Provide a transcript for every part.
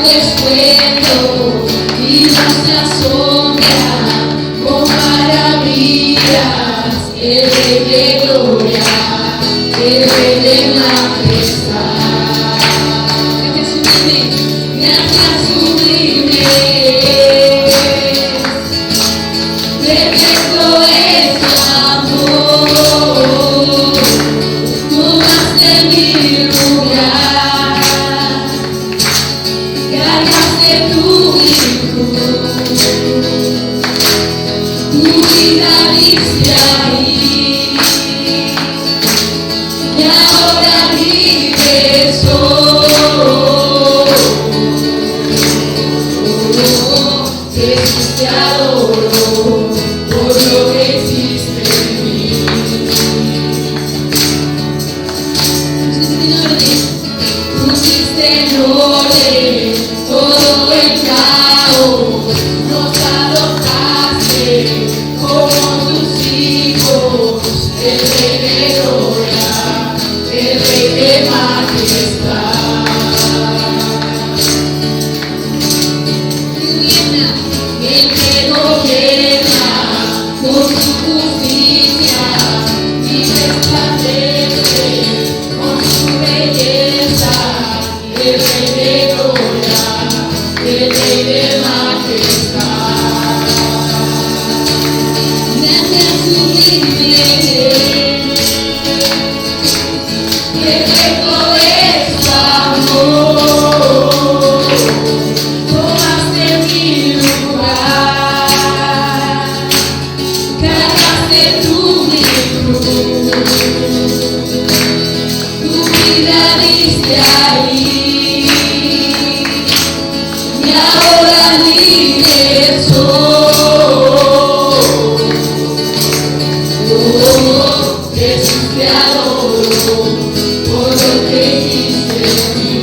descuento y nos asombra con maravillas, el Rey de gloria, el Rey de majestad. Gracias sublime, perfecto es tu amor, tomaste mi lugar, cargaste tu cruz, tu vida diste ahí, y ahora libre soy. Jesús, te adoro por lo que hiciste en mí. Pusiste en orden todo el caos, nos adoptaste como tus hijos, el Rey de gloria, el Rey de majestad. El que gobierna con su justicia y resplandece con su belleza, el Rey de gloria, el Rey de majestad. Gracias sublime, perfecto es tu amor, tomaste mi lugar, cargaste tu cruz, tu vida diste ahí, y ahora libre soy. Oh, Jesús, te adoro por lo que hiciste en mí.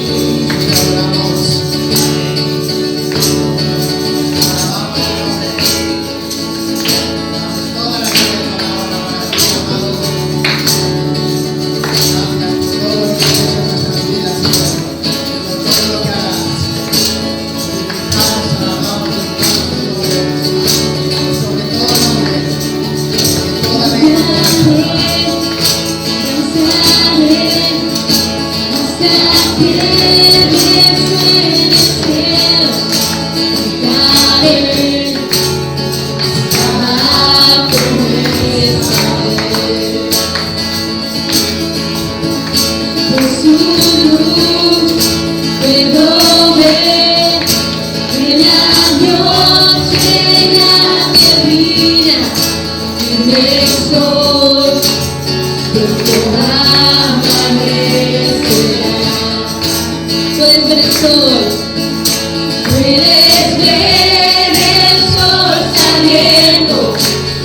Puedes ver el sol saliendo,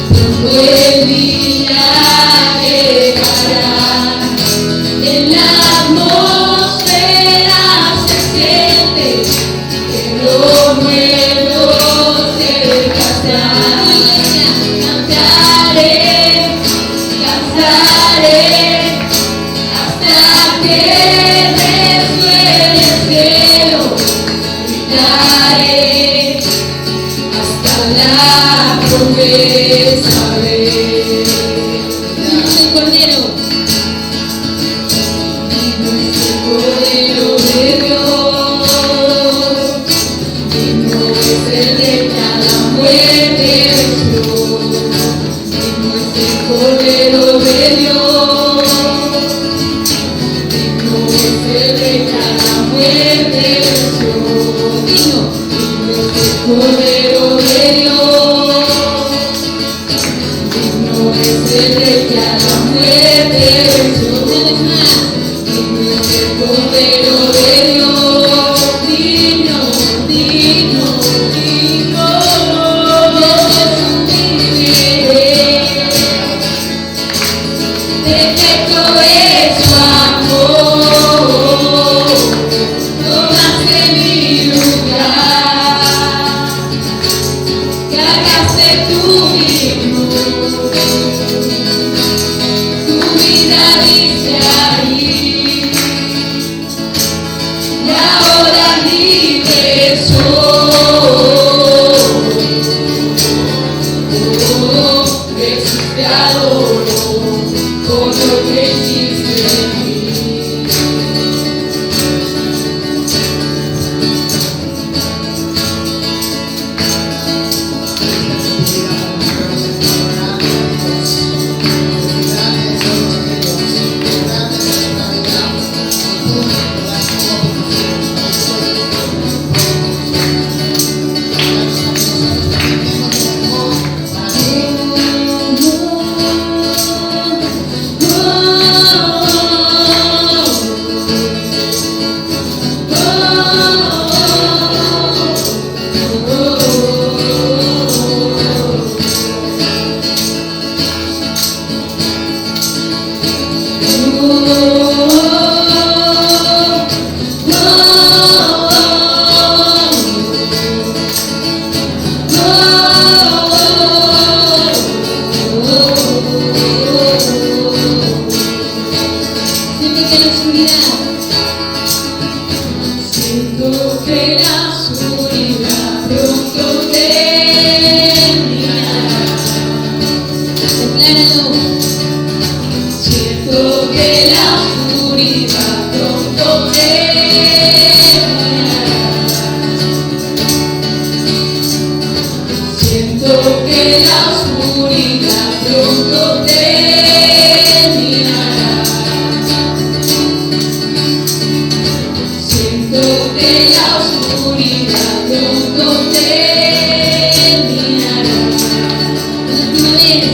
pronto el día llegará. En la atmósfera se siente que lo nuevo cerca está. Cantaré hasta que resuene el cielo. Gritaré hasta la promesa ver. El Cordero. Vino es el Cordero de Dios. Vino es el Rey que a la muerte venció. Vino es el Cordero de Dios. Vino es el Rey que a la muerte venció. Vino es el Cordero de Dios. Vino es el Rey que a la muerte venció. Una vez más. Vino es el Cordero de Dios. Vino, vino, vino. Gracias sublime, perfecto es tu amor, tomaste mi lugar, Siento que la oscuridad pronto siento que la oscuridad pronto terminará. Siento que la oscuridad pronto terminará. La última vez,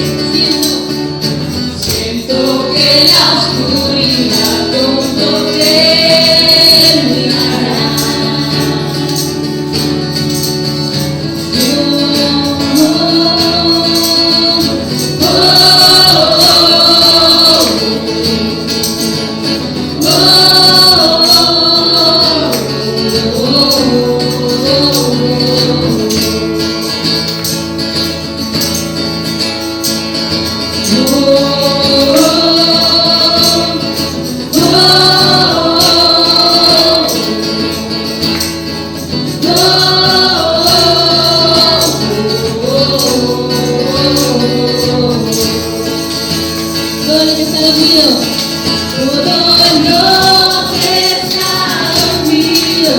siento que la oscuridad pronto terminará. Todo lo que está dormido,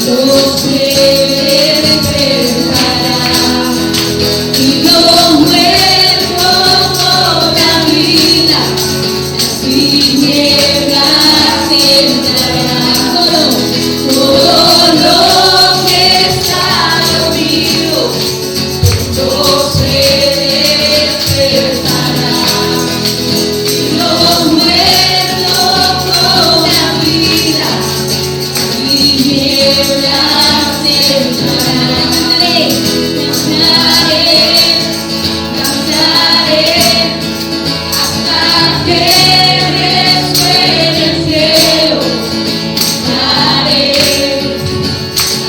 pronto se despertará y los muertos cobran vida, las tinieblas entrarán. Todo lo que está dormido, pronto se despertará. Los muertos cobran vida, tinieblas entrarán. Cantaré hasta que resuene el cielo. Cantaré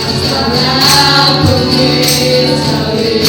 hasta la promesa ver.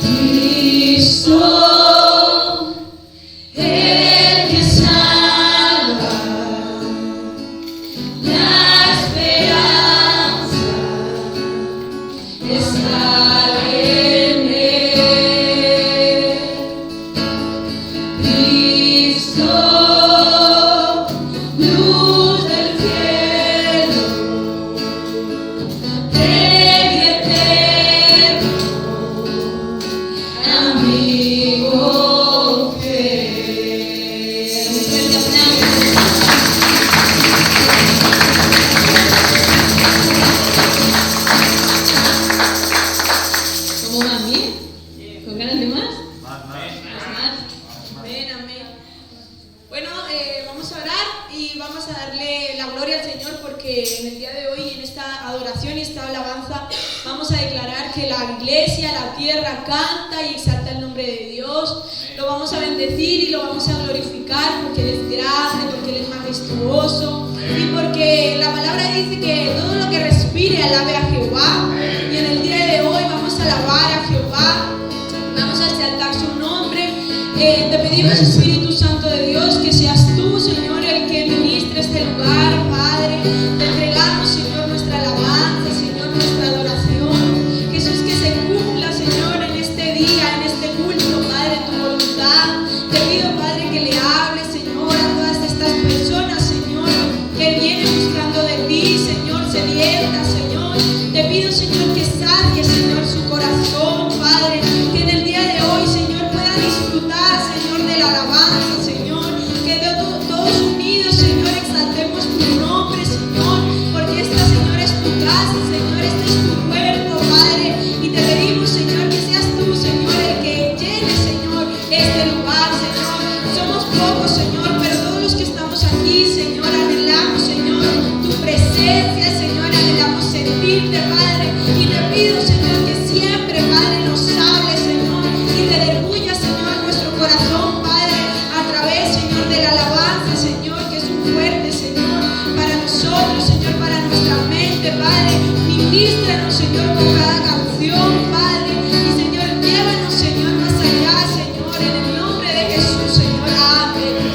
Cristo, el que salva, la esperanza está en él. Cristo, luz del cielo, Rey eterno, amigo fiel. ¿Cómo van? ¿Bien? ¿Con ganas de más? Más. Amén, amén. Bueno, vamos a orar y vamos a darle la gloria al Señor porque en el día de hoy, en esta adoración y esta alabanza, vamos a declarar que la iglesia, la tierra canta y exalta el nombre de Dios. Lo vamos a bendecir y lo vamos a glorificar porque Él es grande, porque Él es majestuoso y porque la palabra dice que todo lo que respire alabe a Jehová. Y en el día de hoy vamos a alabar a Jehová, vamos a exaltar su nombre. Te pedimos, Espíritu Santo de Dios, que seas tú, Señor, el que ministre este lugar, Padre. Te entregamos, Señor, nuestra alabanza, Señor, nuestra adoración. Jesús, que se cumpla, Señor, en este día, en este culto, Padre, tu voluntad. Te pido, Padre, que le hables, Señor, a todas estas personas, Señor, que vienen buscando de ti, Señor, sedientas, Señor. Te pido, Señor, que sacies, Señor, su corazón, Padre, que en el día de hoy, Señor, pueda disfrutar, Señor, de la alabanza, Señor, que todos unidos, Señor, exaltemos tu nombre, Señor, porque esta, Señor, es tu casa, Señor, este es tu cuerpo, Padre, y te pedimos, Señor, que seas tú, Señor, el que llene, Señor, este lugar, Señor. Somos pocos, Señor, pero servirte, Padre. Y te pido, Señor, que siempre, Padre, nos hables, Señor, y redarguya, Señor, nuestro corazón, Padre, a través, Señor, de la alabanza, Señor, que es un fuerte, Señor, para nosotros, Señor, para nuestra mente, Padre. Ministranos, Señor, con cada canción, Padre. Y, Señor, llévanos, Señor, más allá, Señor, en el nombre de Jesús, Señor. Amén.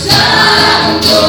Santo,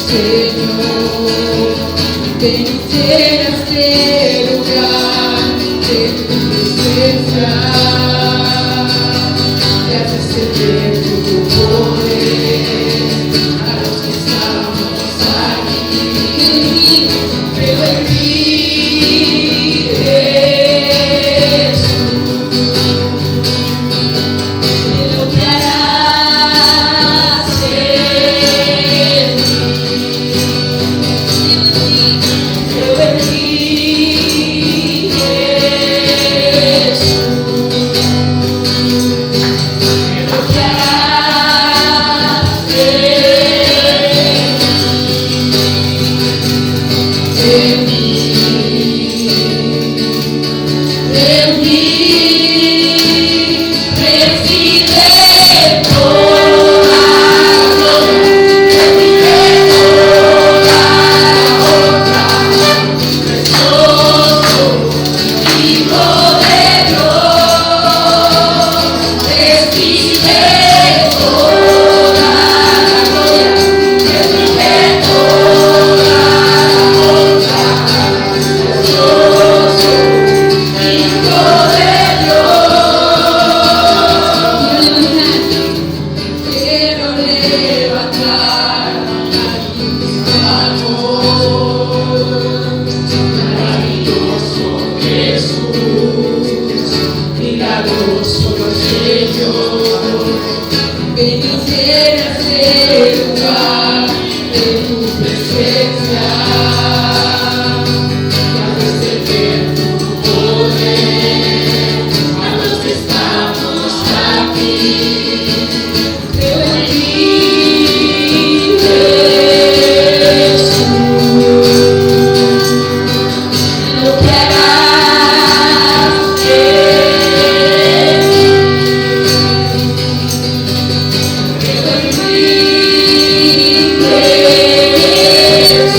Señor, ven y llena este lugar de tu presencia, y haces sentir tu poder a los que estamos aquí. Creo en ti, Jesús, en lo que harás en mí. Creo en ti, Jesús, en lo que harás en mí. En mí recibe toda gloria, recibe toda honra, precioso Hijo de Dios. Recibe toda gloria, recibe toda honra, precioso Hijo de Dios. Quiero levantar mis manos. Maravilloso Jesús, milagroso Señor, ven y llena este lugar de tu presencia, y haces sentir tu poder a los que estamos aquí. Creo en ti, Jesús, en lo que harás en mí. Creo en ti, Jesús,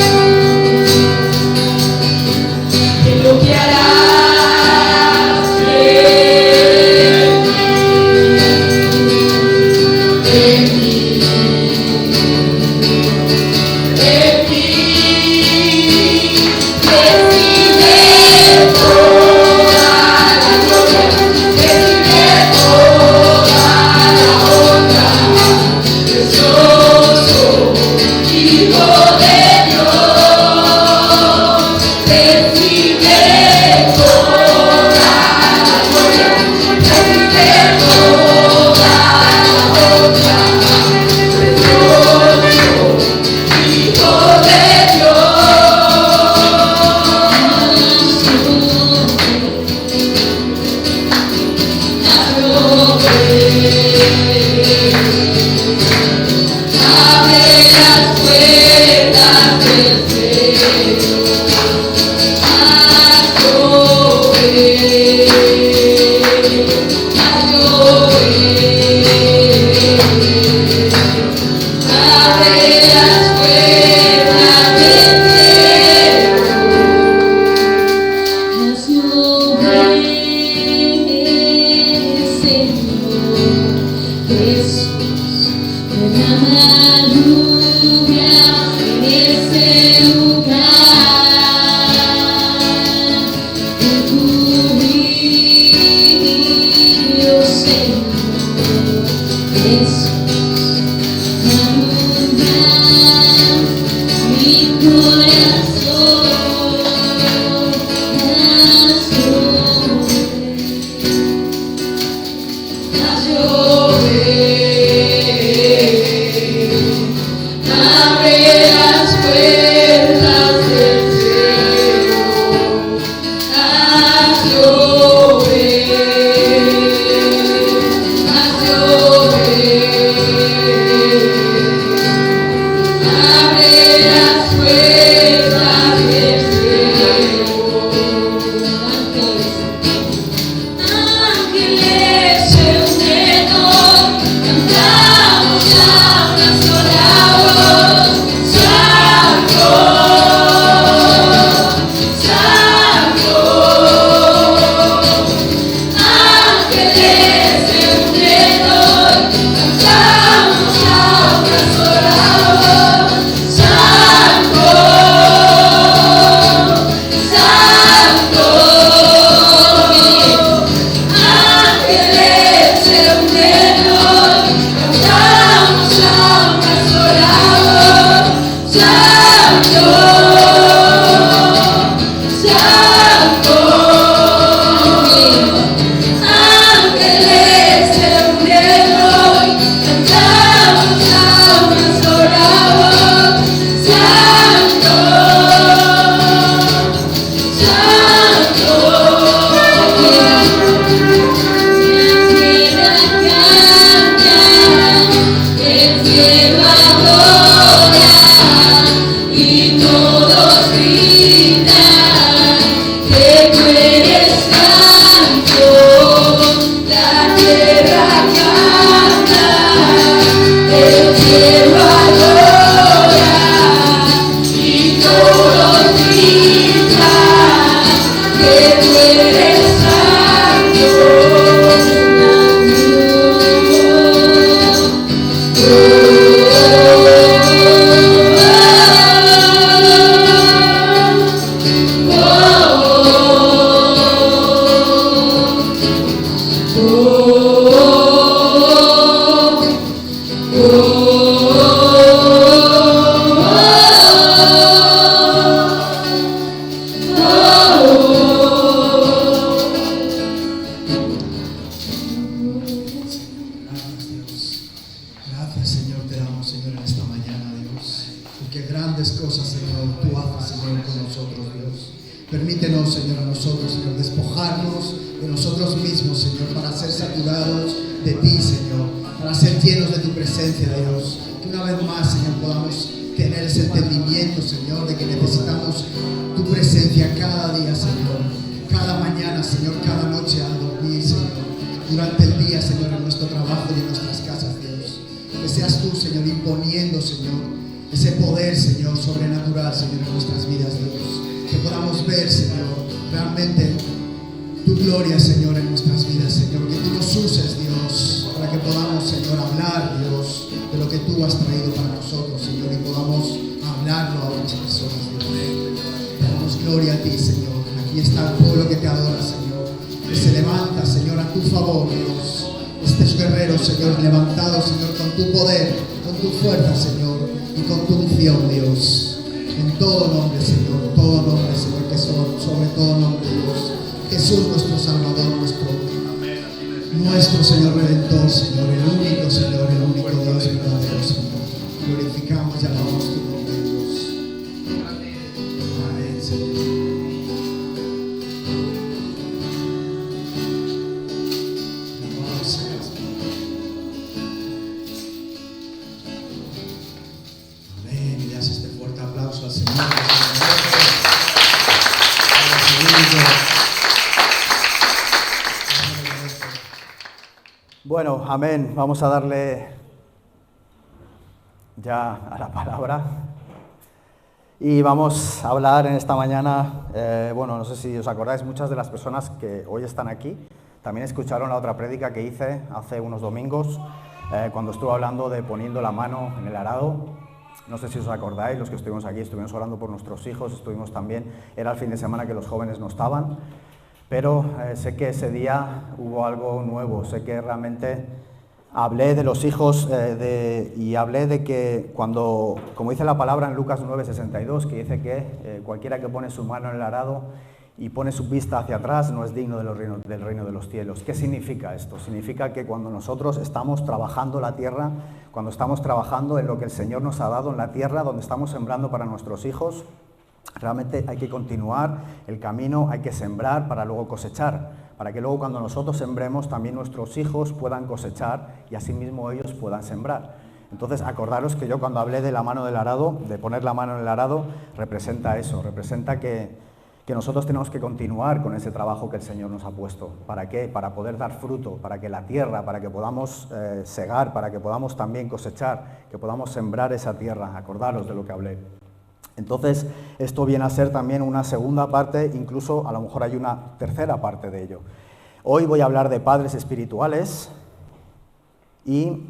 en lo que harás en mí. En ti recibe toda la gloria, recibe toda la honra, precioso Hijo de Dios. Recibe toda la gloria, recibe toda la honra, precioso Hijo de Abre las puertas del cielo, haz llover, haz llover. Abre las puertas del cielo, haz llover, Señor Jesús. Derrama lluvia en este lugar, de tu brillo, Señor Jesús. Alumbra mi corazón, haz llover, abre las puertas porque grandes cosas, Señor, tú haces, Señor, con nosotros, Dios. Permítenos, Señor, a nosotros, Señor, despojarnos de nosotros mismos, Señor, para ser saturados de ti, Señor, para ser llenos de tu presencia, Dios. Que una vez más, Señor, podamos tener ese entendimiento, Señor, de que necesitamos tu presencia cada día, Señor, cada mañana, Señor, cada noche al dormir, Señor, durante el día, Señor, en nuestro trabajo y en nuestras casas, Dios. Que seas tú, Señor, imponiendo, Señor, ese poder, Señor, sobrenatural, Señor, en nuestras vidas, Dios. Que podamos ver, Señor, realmente tu gloria, Señor, en nuestras vidas, Señor. Que tú nos uses, Dios, para que podamos, Señor, hablar, Dios, de lo que tú has traído para nosotros, Señor, y podamos hablarlo a otras personas, Dios. Damos gloria a ti, Señor. Aquí está el pueblo que te adora, Señor, que se levanta, Señor, a tu favor, Dios. Estos guerreros, Señor, levantados, Señor, con tu poder, con tu fuerza, Señor, y con tu unción, Dios. En todo nombre, Señor, que sobre todo nombre, Dios. Jesús, nuestro Salvador, nuestro Señor Redentor, Señor, el único Señor, el único Dios verdadero, Señor. Glorificamos y alabamos tu nombre, Dios. Amén, Señor. Amén. Y le hace este fuerte aplauso al Señor. Bueno, amén. Vamos a darle ya a la palabra. Y vamos a hablar en esta mañana, bueno, no sé si os acordáis, muchas de las personas que hoy están aquí también escucharon la otra prédica que hice hace unos domingos, cuando estuve hablando de poniendo la mano en el arado. No sé si os acordáis, los que estuvimos aquí, estuvimos orando por nuestros hijos, estuvimos también, era el fin de semana que los jóvenes no estaban. Pero sé que ese día hubo algo nuevo, sé que realmente hablé de los hijos y hablé de que cuando, como dice la palabra en Lucas 9:62, que dice que cualquiera que pone su mano en el arado y pone su vista hacia atrás no es digno del reino de los cielos. ¿Qué significa esto? Significa que cuando nosotros estamos trabajando la tierra, cuando estamos trabajando en lo que el Señor nos ha dado en la tierra, donde estamos sembrando para nuestros hijos, realmente hay que continuar el camino, hay que sembrar para luego cosechar, para que luego cuando nosotros sembremos también nuestros hijos puedan cosechar y asimismo ellos puedan sembrar. Entonces acordaros que yo cuando hablé de la mano del arado, de poner la mano en el arado, representa eso, representa que nosotros tenemos que continuar con ese trabajo que el Señor nos ha puesto. ¿Para qué? Para poder dar fruto, para que la tierra, para que podamos segar, para que podamos también cosechar, que podamos sembrar esa tierra. Acordaros de lo que hablé. Entonces, esto viene a ser también una segunda parte, incluso a lo mejor hay una tercera parte de ello. Hoy voy a hablar de padres espirituales y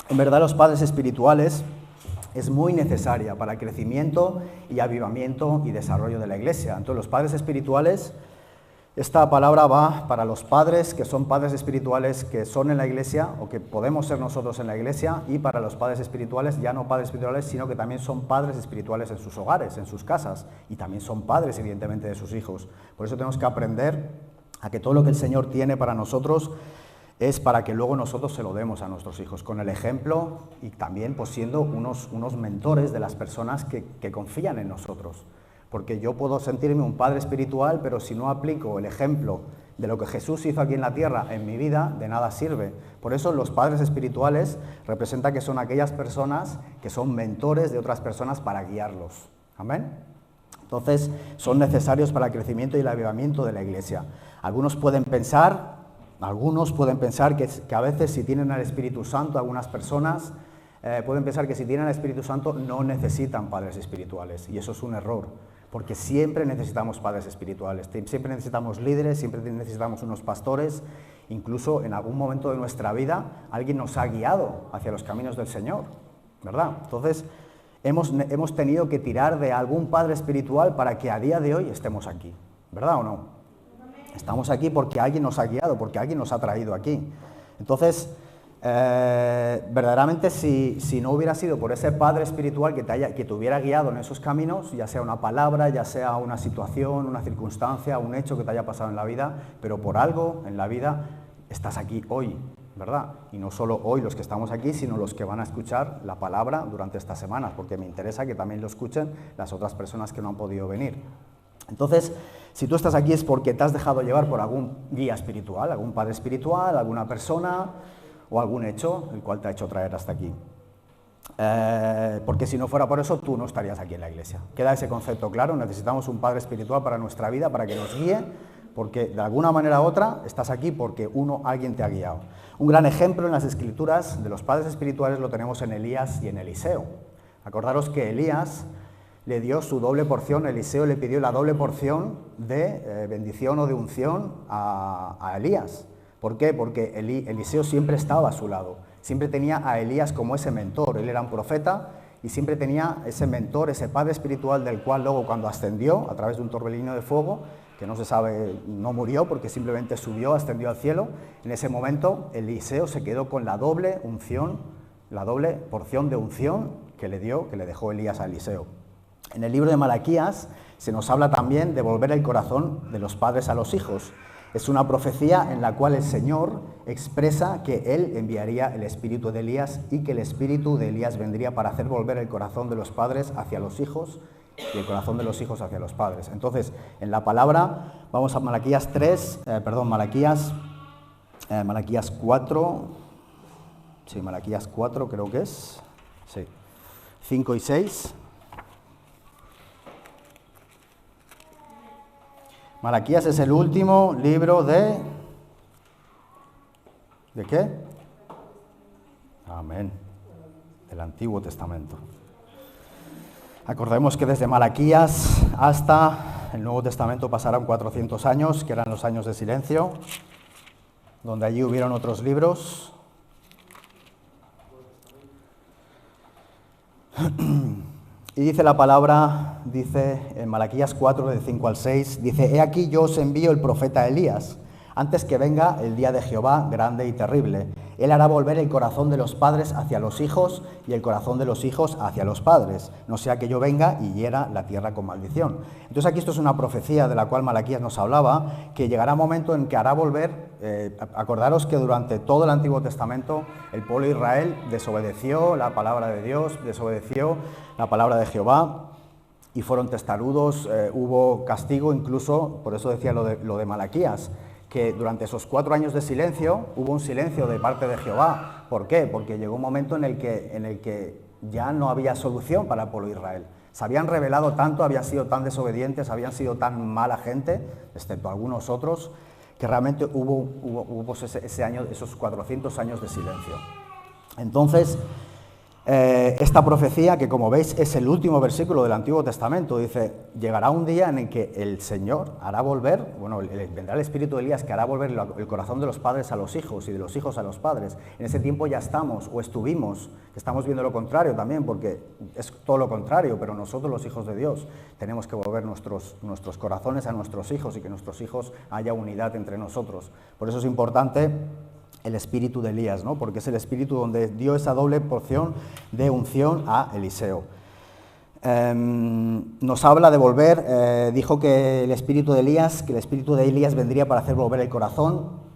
en verdad los padres espirituales es muy necesaria para el crecimiento y avivamiento y desarrollo de la iglesia. Entonces, los padres espirituales, esta palabra va para los padres que son padres espirituales que son en la iglesia o que podemos ser nosotros en la iglesia, y para los padres espirituales, ya no padres espirituales, sino que también son padres espirituales en sus hogares, en sus casas, y también son padres evidentemente de sus hijos. Por eso tenemos que aprender a que todo lo que el Señor tiene para nosotros es para que luego nosotros se lo demos a nuestros hijos, con el ejemplo y también pues siendo unos mentores de las personas que confían en nosotros. Porque yo puedo sentirme un padre espiritual, pero si no aplico el ejemplo de lo que Jesús hizo aquí en la tierra en mi vida, de nada sirve. Por eso los padres espirituales representan que son aquellas personas que son mentores de otras personas para guiarlos. ¿Amén? Entonces, son necesarios para el crecimiento y el avivamiento de la iglesia. Algunos pueden pensar que a veces si tienen al Espíritu Santo, algunas personas pueden pensar que si tienen al Espíritu Santo no necesitan padres espirituales, y eso es un error. Porque siempre necesitamos padres espirituales, siempre necesitamos líderes, siempre necesitamos unos pastores, incluso en algún momento de nuestra vida alguien nos ha guiado hacia los caminos del Señor, ¿verdad? Entonces hemos tenido que tirar de algún padre espiritual para que a día de hoy estemos aquí, ¿verdad o no? Estamos aquí porque alguien nos ha guiado, porque alguien nos ha traído aquí. Entonces, verdaderamente si no hubiera sido por ese padre espiritual que te hubiera guiado en esos caminos, ya sea una palabra, ya sea una situación, una circunstancia, un hecho que te haya pasado en la vida, pero por algo en la vida estás aquí hoy. ¿verdad? Y no solo hoy los que estamos aquí, sino los que van a escuchar la palabra durante estas semanas, porque me interesa que también lo escuchen las otras personas que no han podido venir. Entonces, si tú estás aquí es porque te has dejado llevar por algún guía espiritual, algún padre espiritual, alguna persona o algún hecho el cual te ha hecho traer hasta aquí. Porque si no fuera por eso, tú no estarías aquí en la iglesia. Queda ese concepto claro, necesitamos un padre espiritual para nuestra vida, para que nos guíe, porque de alguna manera u otra estás aquí porque alguien te ha guiado. Un gran ejemplo en las escrituras de los padres espirituales lo tenemos en Elías y en Eliseo. Acordaros que Elías le dio su doble porción, Eliseo le pidió la doble porción de bendición o de unción a Elías. ¿Por qué? Porque Eliseo siempre estaba a su lado, siempre tenía a Elías como ese mentor, él era un profeta y siempre tenía ese mentor, ese padre espiritual del cual luego cuando ascendió a través de un torbellino de fuego, que no se sabe, no murió porque simplemente subió, ascendió al cielo, en ese momento Eliseo se quedó con la doble unción, la doble porción de unción que le dejó Elías a Eliseo. En el libro de Malaquías se nos habla también de volver el corazón de los padres a los hijos. Es una profecía en la cual el Señor expresa que Él enviaría el espíritu de Elías y que el espíritu de Elías vendría para hacer volver el corazón de los padres hacia los hijos y el corazón de los hijos hacia los padres. Entonces, en la palabra, vamos a Malaquías 4, sí, Malaquías 4 creo que es, sí, 5 y 6. Malaquías es el último libro ¿de qué? Amén. Del Antiguo Testamento. Acordemos que desde Malaquías hasta el Nuevo Testamento pasaron 400 años, que eran los años de silencio, donde allí hubieron otros libros. Y dice la palabra, dice en Malaquías 4, del 5 al 6, dice: He aquí yo os envío el profeta Elías, antes que venga el día de Jehová grande y terrible. Él hará volver el corazón de los padres hacia los hijos y el corazón de los hijos hacia los padres, no sea que yo venga y hiera la tierra con maldición. Entonces aquí esto es una profecía de la cual Malaquías nos hablaba, que llegará un momento en que hará volver, acordaros que durante todo el Antiguo Testamento el pueblo de Israel desobedeció la palabra de Dios, desobedeció la palabra de Jehová y fueron testarudos, hubo castigo incluso, por eso decía lo de Malaquías, que durante esos 4 años de silencio hubo un silencio de parte de Jehová. ¿Por qué? Porque llegó un momento en el que ya no había solución para el pueblo de Israel. Se habían rebelado tanto, habían sido tan desobedientes, habían sido tan mala gente, excepto algunos otros, que realmente hubo ese año, esos 400 años de silencio. Entonces, esta profecía, que como veis es el último versículo del Antiguo Testamento, dice: llegará un día en el que el Señor hará volver, vendrá el espíritu de Elías que hará volver el corazón de los padres a los hijos y de los hijos a los padres. En ese tiempo ya estamos, o estuvimos, estamos viendo lo contrario también, porque es todo lo contrario, pero nosotros los hijos de Dios tenemos que volver nuestros corazones a nuestros hijos y que nuestros hijos haya unidad entre nosotros. Por eso es importante el espíritu de Elías, ¿no? Porque es el espíritu donde dio esa doble porción de unción a Eliseo. Nos habla de volver, dijo que el espíritu de Elías vendría para hacer volver el corazón,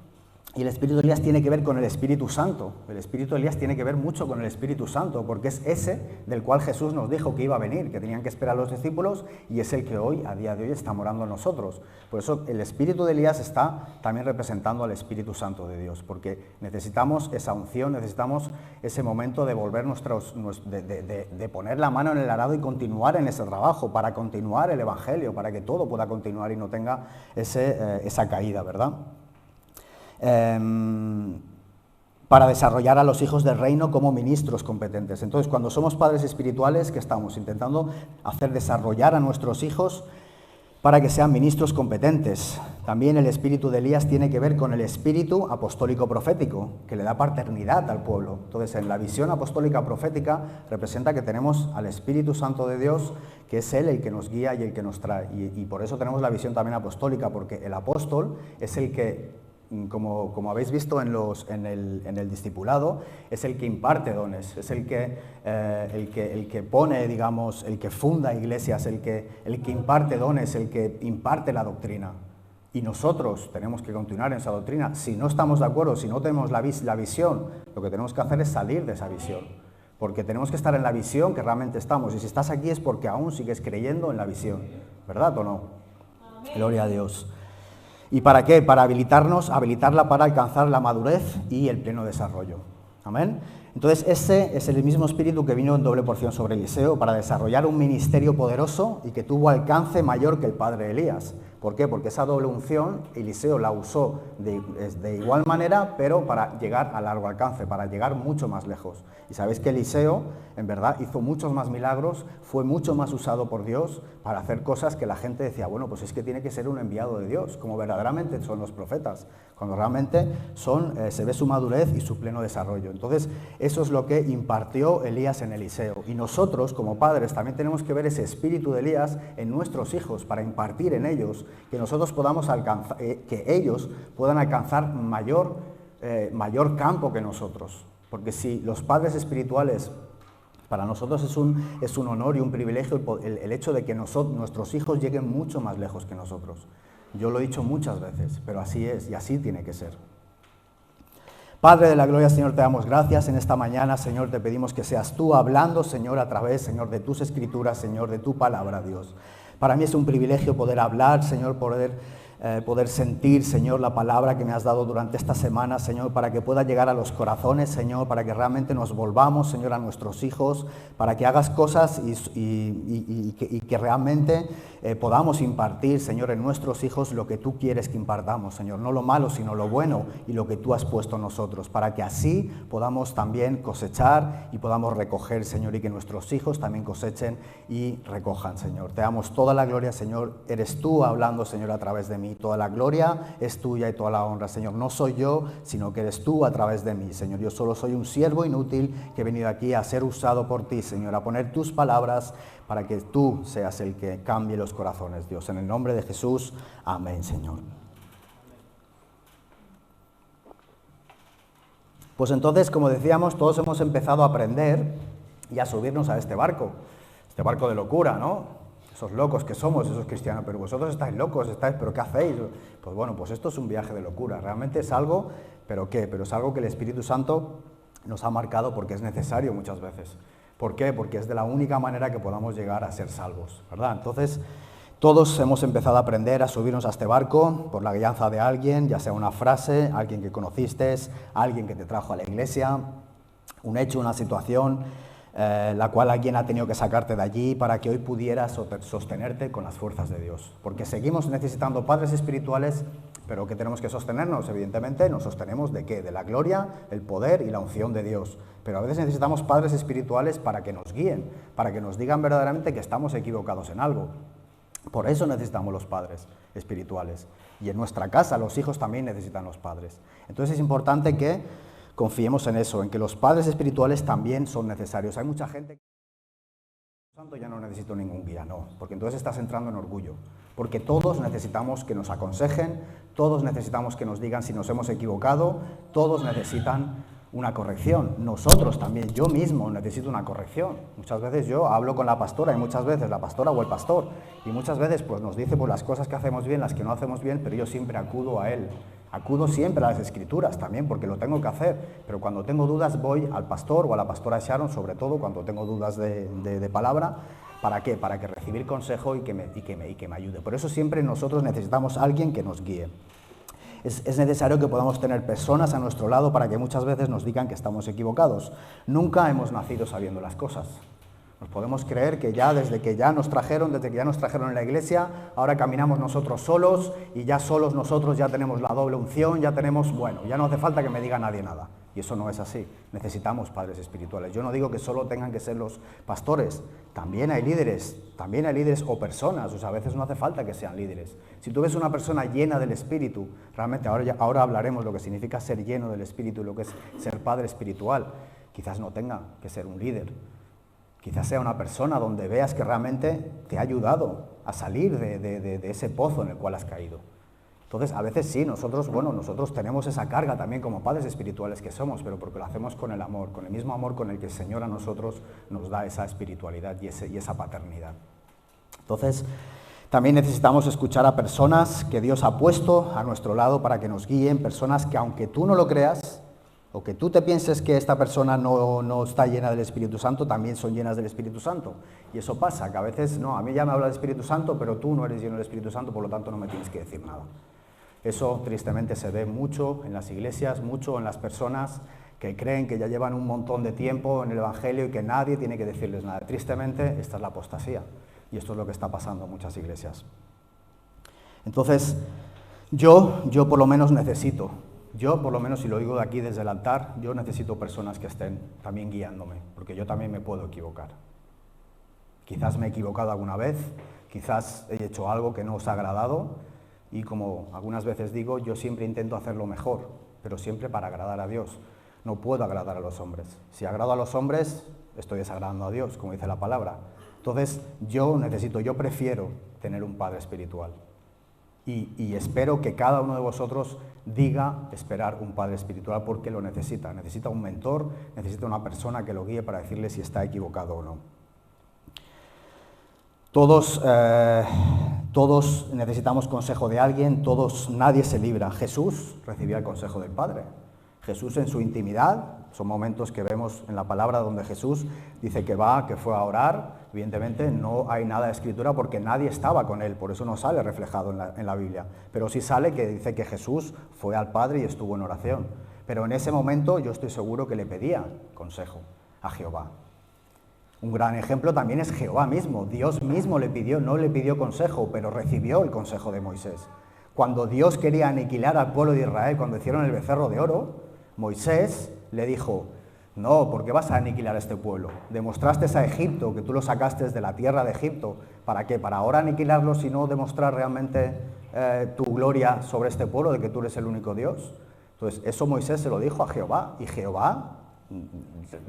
y el espíritu de Elías tiene que ver con el Espíritu Santo. El espíritu de Elías tiene que ver mucho con el Espíritu Santo, porque es ese del cual Jesús nos dijo que iba a venir, que tenían que esperar los discípulos, y es el que hoy, a día de hoy, está morando en nosotros. Por eso el espíritu de Elías está también representando al Espíritu Santo de Dios, porque necesitamos esa unción, necesitamos ese momento de volver de poner la mano en el arado y continuar en ese trabajo, para continuar el Evangelio, para que todo pueda continuar y no tenga esa caída, ¿verdad? Para desarrollar a los hijos del reino como ministros competentes. Entonces, cuando somos padres espirituales, ¿qué estamos? Intentando hacer desarrollar a nuestros hijos para que sean ministros competentes. También el espíritu de Elías tiene que ver con el espíritu apostólico profético, que le da paternidad al pueblo. Entonces, en la visión apostólica profética representa que tenemos al Espíritu Santo de Dios, que es Él el que nos guía y el que nos trae. Y por eso tenemos la visión también apostólica, porque el apóstol es el que, como habéis visto en el discipulado, es el que imparte dones, es el que pone, digamos, el que funda iglesias, el que imparte dones, el que imparte la doctrina. Y nosotros tenemos que continuar en esa doctrina. Si no estamos de acuerdo, si no tenemos la visión, lo que tenemos que hacer es salir de esa visión. Porque tenemos que estar en la visión que realmente estamos. Y si estás aquí es porque aún sigues creyendo en la visión. ¿Verdad o no? Amén. Gloria a Dios. ¿Y para qué? Para habilitarla para alcanzar la madurez y el pleno desarrollo. Amén. Entonces ese es el mismo espíritu que vino en doble porción sobre Eliseo para desarrollar un ministerio poderoso y que tuvo alcance mayor que el padre Elías. ¿Por qué? Porque esa doble unción Eliseo la usó de igual manera, pero para llegar a largo alcance, para llegar mucho más lejos. Y sabéis que Eliseo, en verdad, hizo muchos más milagros, fue mucho más usado por Dios para hacer cosas que la gente decía, bueno, pues es que tiene que ser un enviado de Dios, como verdaderamente son los profetas, cuando realmente se ve su madurez y su pleno desarrollo. Entonces, eso es lo que impartió Elías en Eliseo. Y nosotros, como padres, también tenemos que ver ese espíritu de Elías en nuestros hijos, para impartir en ellos, que nosotros podamos alcanzar, que ellos puedan alcanzar mayor campo que nosotros. Porque si los padres espirituales, para nosotros es un honor y un privilegio el hecho de que nuestros hijos lleguen mucho más lejos que nosotros. Yo lo he dicho muchas veces, pero así es y así tiene que ser. Padre de la gloria, Señor, te damos gracias en esta mañana, Señor, te pedimos que seas tú hablando, Señor, a través, Señor, de tus escrituras, Señor, de tu palabra, Dios. Para mí es un privilegio poder hablar, Señor, poder sentir, Señor, la palabra que me has dado durante esta semana, Señor, para que pueda llegar a los corazones, Señor, para que realmente nos volvamos, Señor, a nuestros hijos, para que hagas cosas y que realmente podamos impartir, Señor, en nuestros hijos lo que tú quieres que impartamos, Señor, no lo malo, sino lo bueno y lo que tú has puesto en nosotros, para que así podamos también cosechar y podamos recoger, Señor, y que nuestros hijos también cosechen y recojan, Señor. Te damos toda la gloria, Señor, eres tú hablando, Señor, a través de mí. Toda la gloria es tuya y toda la honra, Señor. No soy yo, sino que eres tú a través de mí, Señor. Yo solo soy un siervo inútil que he venido aquí a ser usado por ti, Señor, a poner tus palabras para que tú seas el que cambie los corazones, Dios. En el nombre de Jesús, amén, Señor. Pues entonces, como decíamos, todos hemos empezado a aprender y a subirnos a este barco de locura, ¿no? Esos locos que somos, esos cristianos, pero vosotros estáis locos, pero ¿qué hacéis? Pues bueno, pues esto es un viaje de locura, realmente es algo, ¿pero qué? Pero es algo que el Espíritu Santo nos ha marcado porque es necesario muchas veces. ¿Por qué? Porque es de la única manera que podamos llegar a ser salvos, ¿verdad? Entonces, todos hemos empezado a aprender a subirnos a este barco por la guianza de alguien, ya sea una frase, alguien que conociste, alguien que te trajo a la iglesia, un hecho, una situación, la cual alguien ha tenido que sacarte de allí para que hoy pudieras sostenerte con las fuerzas de Dios. Porque seguimos necesitando padres espirituales, pero que tenemos que sostenernos, evidentemente, nos sostenemos ¿de qué? De la gloria, el poder y la unción de Dios. Pero a veces necesitamos padres espirituales para que nos guíen, para que nos digan verdaderamente que estamos equivocados en algo. Por eso necesitamos los padres espirituales. Y en nuestra casa los hijos también necesitan los padres. Entonces es importante que confiemos en eso, en que los padres espirituales también son necesarios. Hay mucha gente que santo ya no necesito ningún guía, no, porque entonces estás entrando en orgullo. Porque todos necesitamos que nos aconsejen, todos necesitamos que nos digan si nos hemos equivocado, todos necesitan una corrección. Nosotros también, yo mismo necesito una corrección. Muchas veces yo hablo con la pastora y muchas veces la pastora o el pastor y muchas veces pues nos dice pues las cosas que hacemos bien, las que no hacemos bien, pero yo siempre acudo a él. Acudo siempre a las Escrituras también porque lo tengo que hacer, pero cuando tengo dudas voy al pastor o a la pastora Sharon, sobre todo cuando tengo dudas de palabra. ¿Para qué? Para que recibir consejo y que me ayude. Por eso siempre nosotros necesitamos a alguien que nos guíe. Es necesario que podamos tener personas a nuestro lado para que muchas veces nos digan que estamos equivocados. Nunca hemos nacido sabiendo las cosas. Nos podemos creer que ya desde que ya nos trajeron en la iglesia, ahora caminamos nosotros solos y ya solos nosotros ya tenemos la doble unción, ya no hace falta que me diga nadie nada. Y eso no es así. Necesitamos padres espirituales. Yo no digo que solo tengan que ser los pastores. También hay líderes o personas. O sea, a veces no hace falta que sean líderes. Si tú ves una persona llena del Espíritu, realmente ahora hablaremos lo que significa ser lleno del Espíritu y lo que es ser padre espiritual. Quizás no tenga que ser un líder. Quizás sea una persona donde veas que realmente te ha ayudado a salir de ese pozo en el cual has caído. Entonces, a veces sí, nosotros tenemos esa carga también como padres espirituales que somos, pero porque lo hacemos con el amor, con el mismo amor con el que el Señor a nosotros nos da esa espiritualidad y esa paternidad. Entonces, También necesitamos escuchar a personas que Dios ha puesto a nuestro lado para que nos guíen, personas que aunque tú no lo creas, o que tú te pienses que esta persona no está llena del Espíritu Santo, también son llenas del Espíritu Santo. Y eso pasa, que a veces, no, a mí ya me habla del Espíritu Santo, pero tú no eres lleno del Espíritu Santo, por lo tanto no me tienes que decir nada. Eso tristemente se ve mucho en las iglesias, mucho en las personas que creen que ya llevan un montón de tiempo en el Evangelio y que nadie tiene que decirles nada. Tristemente, esta es la apostasía. Y esto es lo que está pasando en muchas iglesias. Entonces, yo por lo menos necesito, si lo digo de aquí desde el altar, yo necesito personas que estén también guiándome, porque yo también me puedo equivocar. Quizás me he equivocado alguna vez, quizás he hecho algo que no os ha agradado, y como algunas veces digo, yo siempre intento hacerlo mejor, pero siempre para agradar a Dios. No puedo agradar a los hombres. Si agrado a los hombres, estoy desagradando a Dios, como dice la palabra. Entonces, yo prefiero tener un padre espiritual. Y espero que cada uno de vosotros diga esperar un padre espiritual porque lo necesita. Necesita un mentor, necesita una persona que lo guíe para decirle si está equivocado o no. Todos necesitamos consejo de alguien, nadie se libra. Jesús recibía el consejo del Padre. Jesús en su intimidad, son momentos que vemos en la palabra donde Jesús dice que fue a orar. Evidentemente no hay nada de escritura porque nadie estaba con él, por eso no sale reflejado en la Biblia. Pero sí sale que dice que Jesús fue al Padre y estuvo en oración. Pero en ese momento yo estoy seguro que le pedía consejo a Jehová. Un gran ejemplo también es Jehová mismo. Dios mismo no le pidió consejo, pero recibió el consejo de Moisés. Cuando Dios quería aniquilar al pueblo de Israel, cuando hicieron el becerro de oro, Moisés le dijo: no, ¿por qué vas a aniquilar a este pueblo? Demostraste a Egipto que tú lo sacaste de la tierra de Egipto. ¿Para qué? ¿Para ahora aniquilarlos y no demostrar realmente tu gloria sobre este pueblo, de que tú eres el único Dios? Entonces, eso Moisés se lo dijo a Jehová, y Jehová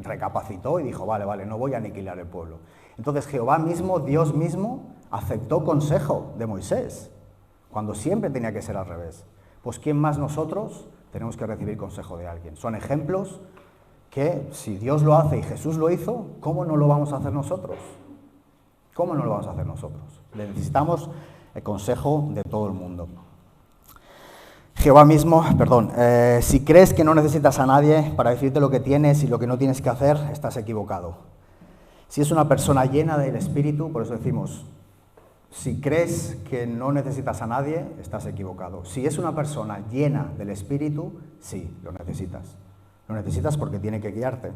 recapacitó y dijo: vale, no voy a aniquilar el pueblo. Entonces, Jehová mismo, Dios mismo, aceptó consejo de Moisés, cuando siempre tenía que ser al revés. Pues, ¿quién más nosotros tenemos que recibir consejo de alguien? Son ejemplos que si Dios lo hace y Jesús lo hizo, ¿cómo no lo vamos a hacer nosotros? ¿Cómo no lo vamos a hacer nosotros? Necesitamos el consejo de todo el mundo. Jehová mismo, si crees que no necesitas a nadie para decirte lo que tienes y lo que no tienes que hacer, estás equivocado. Si es una persona llena del Espíritu, por eso decimos, si crees que no necesitas a nadie, estás equivocado. Si es una persona llena del Espíritu, sí, lo necesitas. Lo necesitas porque tiene que guiarte.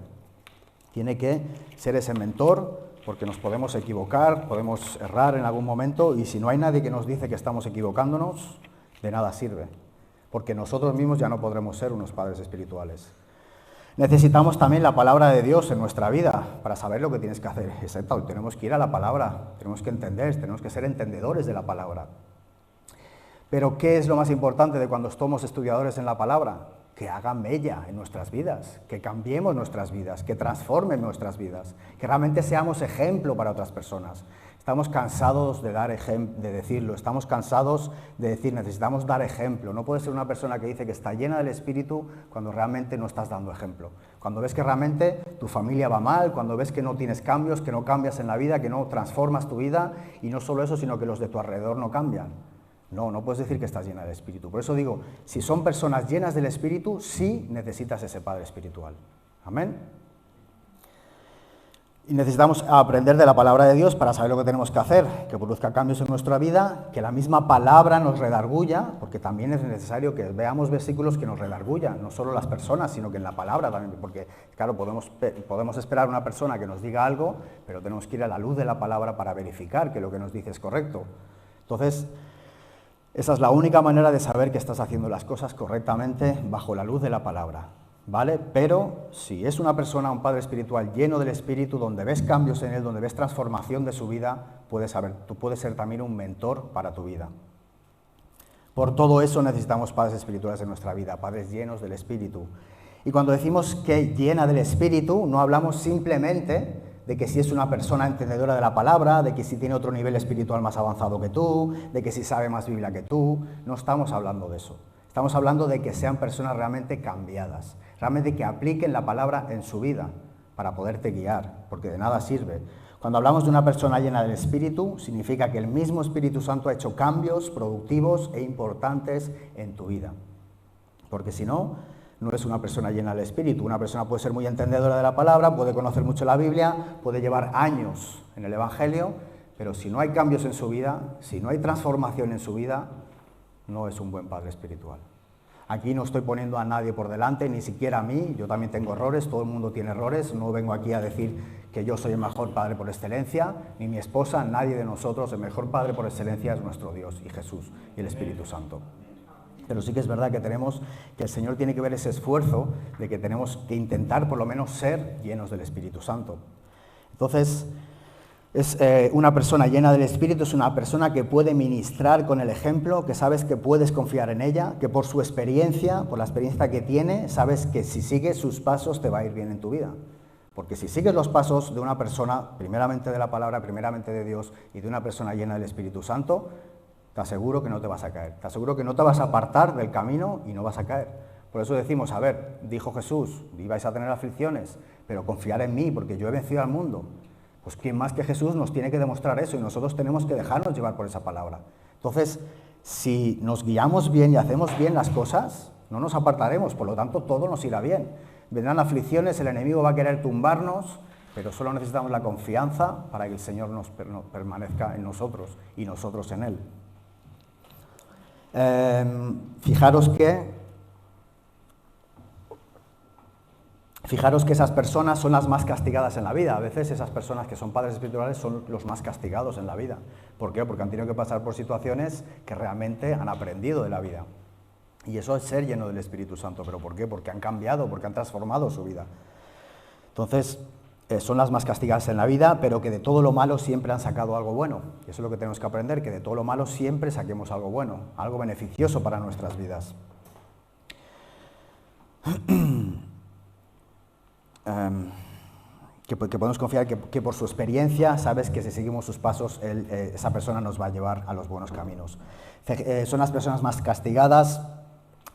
Tiene que ser ese mentor, porque nos podemos equivocar, podemos errar en algún momento, y si no hay nadie que nos dice que estamos equivocándonos, de nada sirve, porque nosotros mismos ya no podremos ser unos padres espirituales. Necesitamos también la palabra de Dios en nuestra vida para saber lo que tienes que hacer. Exacto, tenemos que ir a la palabra, tenemos que entender, tenemos que ser entendedores de la palabra. Pero ¿qué es lo más importante de cuando somos estudiadores en la palabra? Que haga mella en nuestras vidas, que cambiemos nuestras vidas, que transformen nuestras vidas, que realmente seamos ejemplo para otras personas. Estamos cansados de decirlo, estamos cansados de decir, necesitamos dar ejemplo. No puedes ser una persona que dice que está llena del Espíritu cuando realmente no estás dando ejemplo. Cuando ves que realmente tu familia va mal, cuando ves que no tienes cambios, que no cambias en la vida, que no transformas tu vida, y no solo eso, sino que los de tu alrededor no cambian. No puedes decir que estás llena del Espíritu. Por eso digo, si son personas llenas del Espíritu, sí necesitas ese Padre espiritual. Amén. Y necesitamos aprender de la palabra de Dios para saber lo que tenemos que hacer, que produzca cambios en nuestra vida, que la misma palabra nos redarguya, porque también es necesario que veamos versículos que nos redarguyan, no solo las personas, sino que en la palabra también, porque claro, podemos esperar a una persona que nos diga algo, pero tenemos que ir a la luz de la palabra para verificar que lo que nos dice es correcto. Entonces, esa es la única manera de saber que estás haciendo las cosas correctamente bajo la luz de la palabra, ¿vale? Pero si es una persona, un padre espiritual lleno del Espíritu, donde ves cambios en él, donde ves transformación de su vida, tú puedes ser también un mentor para tu vida. Por todo eso necesitamos padres espirituales en nuestra vida, padres llenos del Espíritu. Y cuando decimos que llena del Espíritu, no hablamos simplemente de que si es una persona entendedora de la palabra, de que si tiene otro nivel espiritual más avanzado que tú, de que si sabe más Biblia que tú. No estamos hablando de eso. Estamos hablando de que sean personas realmente cambiadas, realmente que apliquen la palabra en su vida para poderte guiar, porque de nada sirve. Cuando hablamos de una persona llena del Espíritu, significa que el mismo Espíritu Santo ha hecho cambios productivos e importantes en tu vida. Porque si no, no es una persona llena del Espíritu. Una persona puede ser muy entendedora de la palabra, puede conocer mucho la Biblia, puede llevar años en el Evangelio, pero si no hay cambios en su vida, si no hay transformación en su vida, no es un buen padre espiritual. Aquí no estoy poniendo a nadie por delante, ni siquiera a mí. Yo también tengo errores, todo el mundo tiene errores. No vengo aquí a decir que yo soy el mejor padre por excelencia, ni mi esposa, nadie de nosotros. El mejor padre por excelencia es nuestro Dios y Jesús y el Espíritu Santo. Pero sí que es verdad que el Señor tiene que ver ese esfuerzo de que tenemos que intentar por lo menos ser llenos del Espíritu Santo. Entonces, una persona llena del Espíritu es una persona que puede ministrar con el ejemplo, que sabes que puedes confiar en ella, que por su experiencia, por la experiencia que tiene, sabes que si sigues sus pasos te va a ir bien en tu vida. Porque si sigues los pasos de una persona, primeramente de la palabra, primeramente de Dios, y de una persona llena del Espíritu Santo, te aseguro que no te vas a caer. Te aseguro que no te vas a apartar del camino y no vas a caer. Por eso decimos, a ver, dijo Jesús, ibais a tener aflicciones, pero confiar en mí, porque yo he vencido al mundo. Pues quién más que Jesús nos tiene que demostrar eso y nosotros tenemos que dejarnos llevar por esa palabra. Entonces, si nos guiamos bien y hacemos bien las cosas, no nos apartaremos, por lo tanto todo nos irá bien. Vendrán aflicciones, el enemigo va a querer tumbarnos, pero solo necesitamos la confianza para que el Señor nos permanezca en nosotros y nosotros en Él. Fijaros que esas personas son las más castigadas en la vida. A veces esas personas que son padres espirituales son los más castigados en la vida. ¿Por qué? Porque han tenido que pasar por situaciones que realmente han aprendido de la vida. Y eso es ser lleno del Espíritu Santo. ¿Pero por qué? Porque han cambiado, porque han transformado su vida. Entonces, son las más castigadas en la vida, pero que de todo lo malo siempre han sacado algo bueno. Y eso es lo que tenemos que aprender, que de todo lo malo siempre saquemos algo bueno, algo beneficioso para nuestras vidas. Que podemos confiar que por su experiencia sabes que si seguimos sus pasos esa persona nos va a llevar a los buenos caminos. Son las personas más castigadas,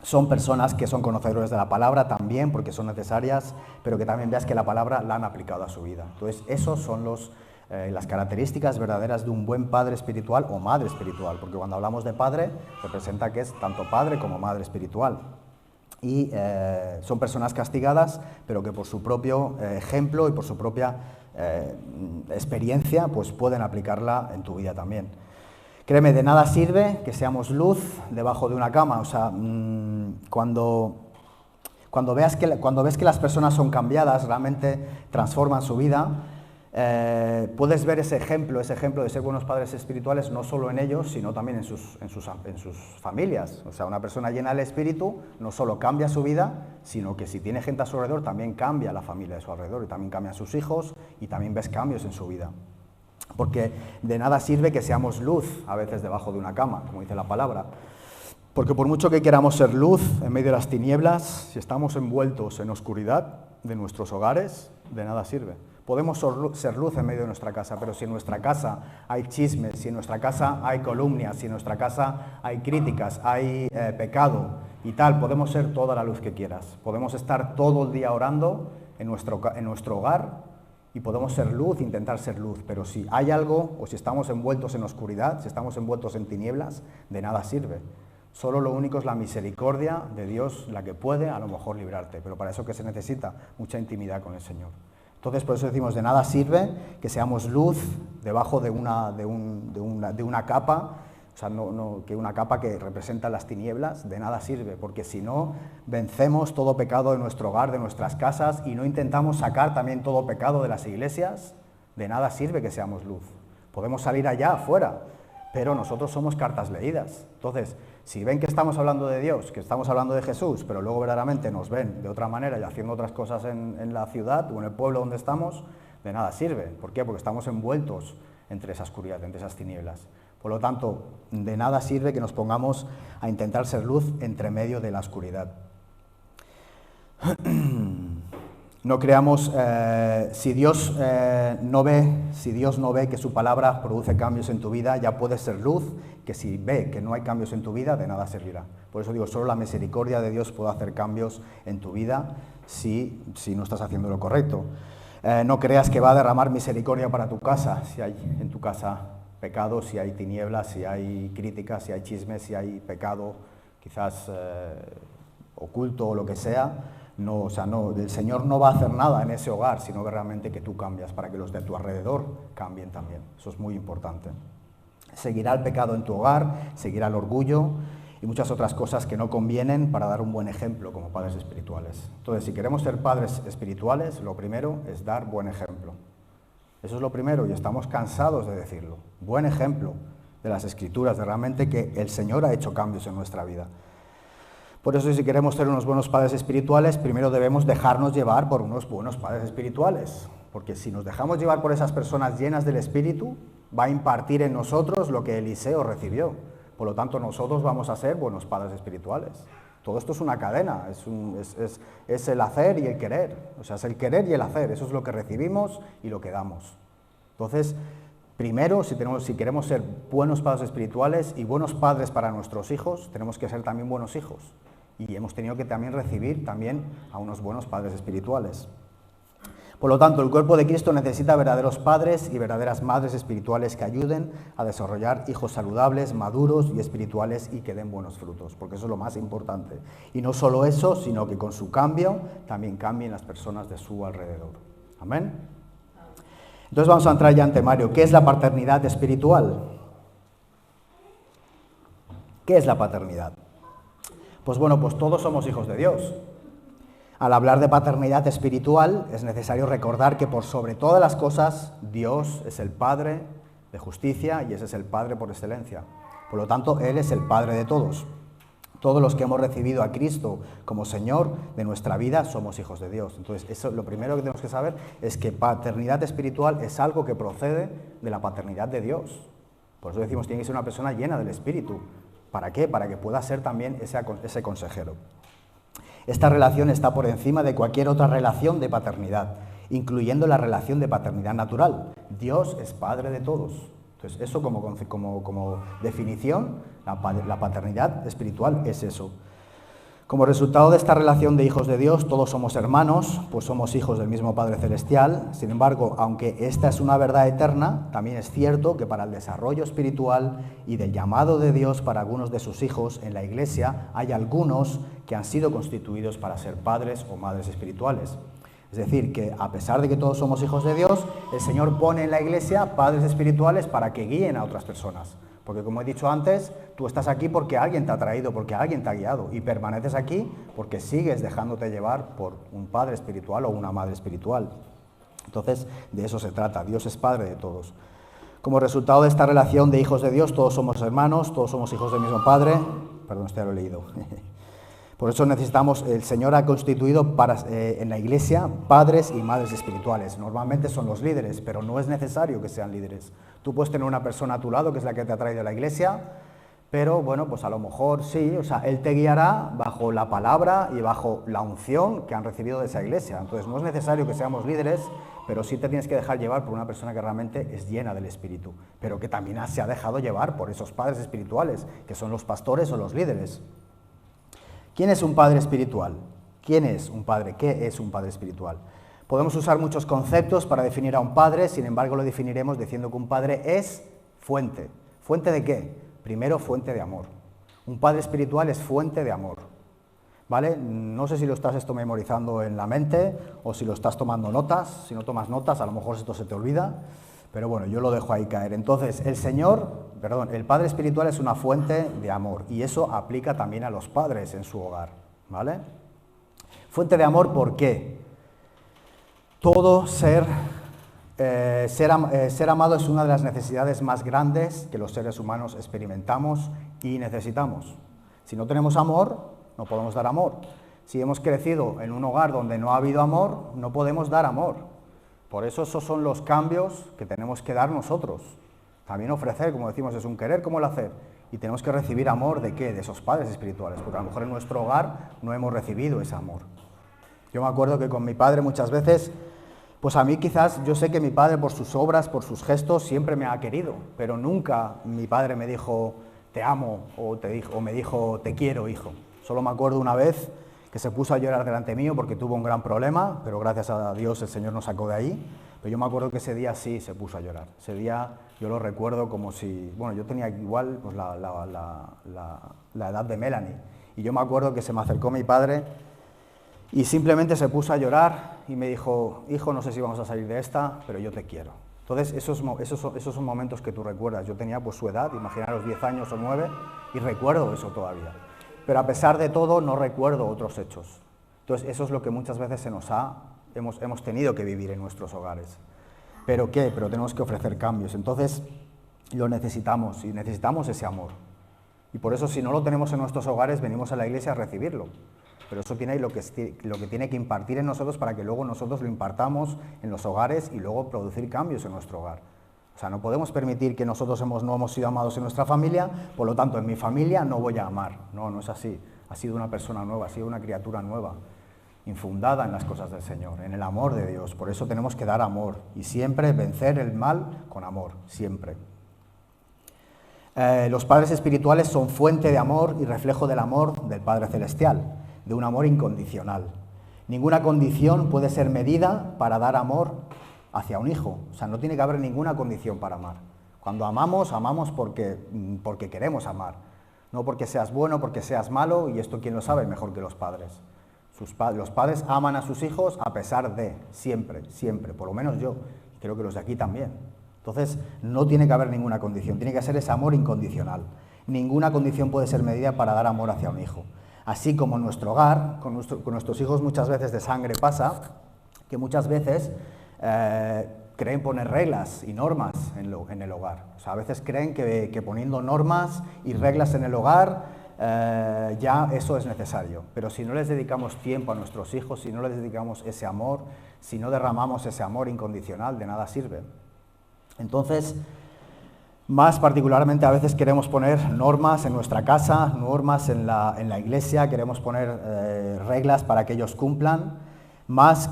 son personas que son conocedores de la palabra también porque son necesarias, pero que también veas que la palabra la han aplicado a su vida. Entonces esos son las características verdaderas de un buen padre espiritual o madre espiritual, porque cuando hablamos de padre representa que es tanto padre como madre espiritual. Y son personas castigadas, pero que por su propio ejemplo y por su propia experiencia, pues pueden aplicarla en tu vida también. Créeme, de nada sirve que seamos luz debajo de una cama. O sea, cuando ves que las personas son cambiadas, realmente transforman su vida, puedes ver ese ejemplo de ser buenos padres espirituales no solo en ellos, sino también en sus familias. O sea, una persona llena del Espíritu no solo cambia su vida, sino que si tiene gente a su alrededor, también cambia la familia de su alrededor, y también cambian sus hijos, y también ves cambios en su vida. Porque de nada sirve que seamos luz a veces debajo de una cama, como dice la palabra. Porque por mucho que queramos ser luz en medio de las tinieblas, si estamos envueltos en oscuridad de nuestros hogares, de nada sirve. Podemos ser luz en medio de nuestra casa, pero si en nuestra casa hay chismes, si en nuestra casa hay calumnias, si en nuestra casa hay críticas, hay pecado y tal, podemos ser toda la luz que quieras. Podemos estar todo el día orando en nuestro hogar y podemos ser luz, intentar ser luz, pero si hay algo o si estamos envueltos en oscuridad, si estamos envueltos en tinieblas, de nada sirve. Solo lo único es la misericordia de Dios la que puede a lo mejor librarte, pero para eso que se necesita mucha intimidad con el Señor. Entonces, por eso decimos, de nada sirve que seamos luz debajo de una capa, o sea, que una capa que representa las tinieblas, de nada sirve, porque si no, vencemos todo pecado de nuestro hogar, de nuestras casas, y no intentamos sacar también todo pecado de las iglesias, de nada sirve que seamos luz. Podemos salir allá afuera, pero nosotros somos cartas leídas. Entonces, si ven que estamos hablando de Dios, que estamos hablando de Jesús, pero luego verdaderamente nos ven de otra manera y haciendo otras cosas en la ciudad o en el pueblo donde estamos, de nada sirve. ¿Por qué? Porque estamos envueltos entre esa oscuridad, entre esas tinieblas. Por lo tanto, de nada sirve que nos pongamos a intentar ser luz entre medio de la oscuridad. No creamos, si Dios no ve que su palabra produce cambios en tu vida, ya puedes ser luz, que si ve que no hay cambios en tu vida, de nada servirá. Por eso digo, solo la misericordia de Dios puede hacer cambios en tu vida si no estás haciendo lo correcto. No creas que va a derramar misericordia para tu casa, si hay en tu casa pecado, si hay tinieblas, si hay críticas, si hay chismes, si hay pecado, quizás oculto o lo que sea. No, o sea, no, el Señor no va a hacer nada en ese hogar, sino que realmente que tú cambias para que los de tu alrededor cambien también. Eso es muy importante. Seguirá el pecado en tu hogar, seguirá el orgullo y muchas otras cosas que no convienen para dar un buen ejemplo como padres espirituales. Entonces, si queremos ser padres espirituales, lo primero es dar buen ejemplo. Eso es lo primero y estamos cansados de decirlo. Buen ejemplo de las Escrituras, de realmente que el Señor ha hecho cambios en nuestra vida. Por eso, si queremos ser unos buenos padres espirituales, primero debemos dejarnos llevar por unos buenos padres espirituales. Porque si nos dejamos llevar por esas personas llenas del Espíritu, va a impartir en nosotros lo que Eliseo recibió. Por lo tanto, nosotros vamos a ser buenos padres espirituales. Todo esto es una cadena, es el hacer y el querer. O sea, es el querer y el hacer. Eso es lo que recibimos y lo que damos. Entonces, primero, si queremos ser buenos padres espirituales y buenos padres para nuestros hijos, tenemos que ser también buenos hijos. Y hemos tenido que también recibir también a unos buenos padres espirituales. Por lo tanto, el cuerpo de Cristo necesita verdaderos padres y verdaderas madres espirituales que ayuden a desarrollar hijos saludables, maduros y espirituales y que den buenos frutos, porque eso es lo más importante. Y no solo eso, sino que con su cambio también cambien las personas de su alrededor. Amén. Entonces vamos a entrar ya en temario. ¿Qué es la paternidad espiritual? ¿Qué es la paternidad? Pues bueno, pues todos somos hijos de Dios. Al hablar de paternidad espiritual, es necesario recordar que por sobre todas las cosas, Dios es el Padre de justicia y ese es el Padre por excelencia. Por lo tanto, Él es el Padre de todos. Todos los que hemos recibido a Cristo como Señor de nuestra vida somos hijos de Dios. Entonces, eso, lo primero que tenemos que saber es que paternidad espiritual es algo que procede de la paternidad de Dios. Por eso decimos, tiene que ser una persona llena del Espíritu. ¿Para qué? Para que pueda ser también ese consejero. Esta relación está por encima de cualquier otra relación de paternidad, incluyendo la relación de paternidad natural. Dios es Padre de todos. Entonces, eso como definición, la paternidad espiritual es eso. Como resultado de esta relación de hijos de Dios, todos somos hermanos, pues somos hijos del mismo Padre Celestial. Sin embargo, aunque esta es una verdad eterna, también es cierto que para el desarrollo espiritual y del llamado de Dios para algunos de sus hijos en la Iglesia, hay algunos que han sido constituidos para ser padres o madres espirituales. Es decir, que a pesar de que todos somos hijos de Dios, el Señor pone en la Iglesia padres espirituales para que guíen a otras personas. Porque como he dicho antes, tú estás aquí porque alguien te ha traído, porque alguien te ha guiado y permaneces aquí porque sigues dejándote llevar por un padre espiritual o una madre espiritual. Entonces, de eso se trata. Dios es Padre de todos. Como resultado de esta relación de hijos de Dios, todos somos hermanos, todos somos hijos del mismo Padre. Perdón, esto ya lo he leído. Por eso necesitamos, el Señor ha constituido en la Iglesia padres y madres espirituales. Normalmente son los líderes, pero no es necesario que sean líderes. Tú puedes tener una persona a tu lado que es la que te ha traído a la Iglesia, pero bueno, pues a lo mejor sí, o sea, Él te guiará bajo la palabra y bajo la unción que han recibido de esa Iglesia. Entonces no es necesario que seamos líderes, pero sí te tienes que dejar llevar por una persona que realmente es llena del Espíritu, pero que también se ha dejado llevar por esos padres espirituales, que son los pastores o los líderes. ¿Quién es un padre espiritual? ¿Quién es un padre? ¿Qué es un padre espiritual? Podemos usar muchos conceptos para definir a un padre, sin embargo lo definiremos diciendo que un padre es fuente. ¿Fuente de qué? Primero, fuente de amor. Un padre espiritual es fuente de amor. ¿Vale? No sé si lo estás memorizando en la mente o si lo estás tomando notas. Si no tomas notas, a lo mejor esto se te olvida. Pero bueno, yo lo dejo ahí caer. Entonces, el padre espiritual es una fuente de amor y eso aplica también a los padres en su hogar, ¿vale? Fuente de amor, ¿por qué? Todo ser amado es una de las necesidades más grandes que los seres humanos experimentamos y necesitamos. Si no tenemos amor, no podemos dar amor. Si hemos crecido en un hogar donde no ha habido amor, no podemos dar amor. Por eso esos son los cambios que tenemos que dar nosotros. También ofrecer, como decimos, es un querer como el hacer. Y tenemos que recibir amor ¿de qué? De esos padres espirituales, porque a lo mejor en nuestro hogar no hemos recibido ese amor. Yo me acuerdo que con mi padre muchas veces, pues a mí quizás, yo sé que mi padre por sus obras, por sus gestos, siempre me ha querido, pero nunca mi padre me dijo, te amo, o me dijo, te quiero, hijo. Solo me acuerdo una vez que se puso a llorar delante mío porque tuvo un gran problema, pero gracias a Dios el Señor nos sacó de ahí. Pero yo me acuerdo que ese día sí se puso a llorar. Ese día yo lo recuerdo como si, bueno, yo tenía igual pues, la edad de Melanie. Y yo me acuerdo que se me acercó mi padre y simplemente se puso a llorar y me dijo, hijo, no sé si vamos a salir de esta, pero yo te quiero. Entonces, esos son momentos que tú recuerdas. Yo tenía pues su edad, imaginaros 10 años o 9, y recuerdo eso todavía. Pero a pesar de todo, no recuerdo otros hechos. Entonces, eso es lo que muchas veces hemos tenido que vivir en nuestros hogares. ¿Pero qué? Pero tenemos que ofrecer cambios. Entonces, lo necesitamos, y necesitamos ese amor. Y por eso, si no lo tenemos en nuestros hogares, venimos a la iglesia a recibirlo. Pero eso tiene lo que tiene que impartir en nosotros para que luego nosotros lo impartamos en los hogares y luego producir cambios en nuestro hogar. O sea, no podemos permitir que nosotros no hemos sido amados en nuestra familia, por lo tanto, en mi familia no voy a amar. No, no es así. Ha sido una persona nueva, ha sido una criatura nueva, infundada en las cosas del Señor, en el amor de Dios. Por eso tenemos que dar amor y siempre vencer el mal con amor, siempre. Los padres espirituales son fuente de amor y reflejo del amor del Padre Celestial, de un amor incondicional. Ninguna condición puede ser medida para dar amor hacia un hijo. O sea, no tiene que haber ninguna condición para amar. Cuando amamos, amamos porque queremos amar. No porque seas bueno, porque seas malo, y esto quién lo sabe mejor que los padres. Los padres aman a sus hijos a pesar de, siempre, siempre, por lo menos yo, y creo que los de aquí también. Entonces, no tiene que haber ninguna condición, tiene que ser ese amor incondicional. Ninguna condición puede ser medida para dar amor hacia un hijo. Así como en nuestro hogar, con nuestros hijos muchas veces de sangre pasa, que muchas veces creen poner reglas y normas en el hogar. O sea, a veces creen que poniendo normas y reglas en el hogar ya eso es necesario. Pero si no les dedicamos tiempo a nuestros hijos, si no les dedicamos ese amor, si no derramamos ese amor incondicional, de nada sirve. Entonces, más particularmente a veces queremos poner normas en nuestra casa, normas en la iglesia, queremos poner reglas para que ellos cumplan, más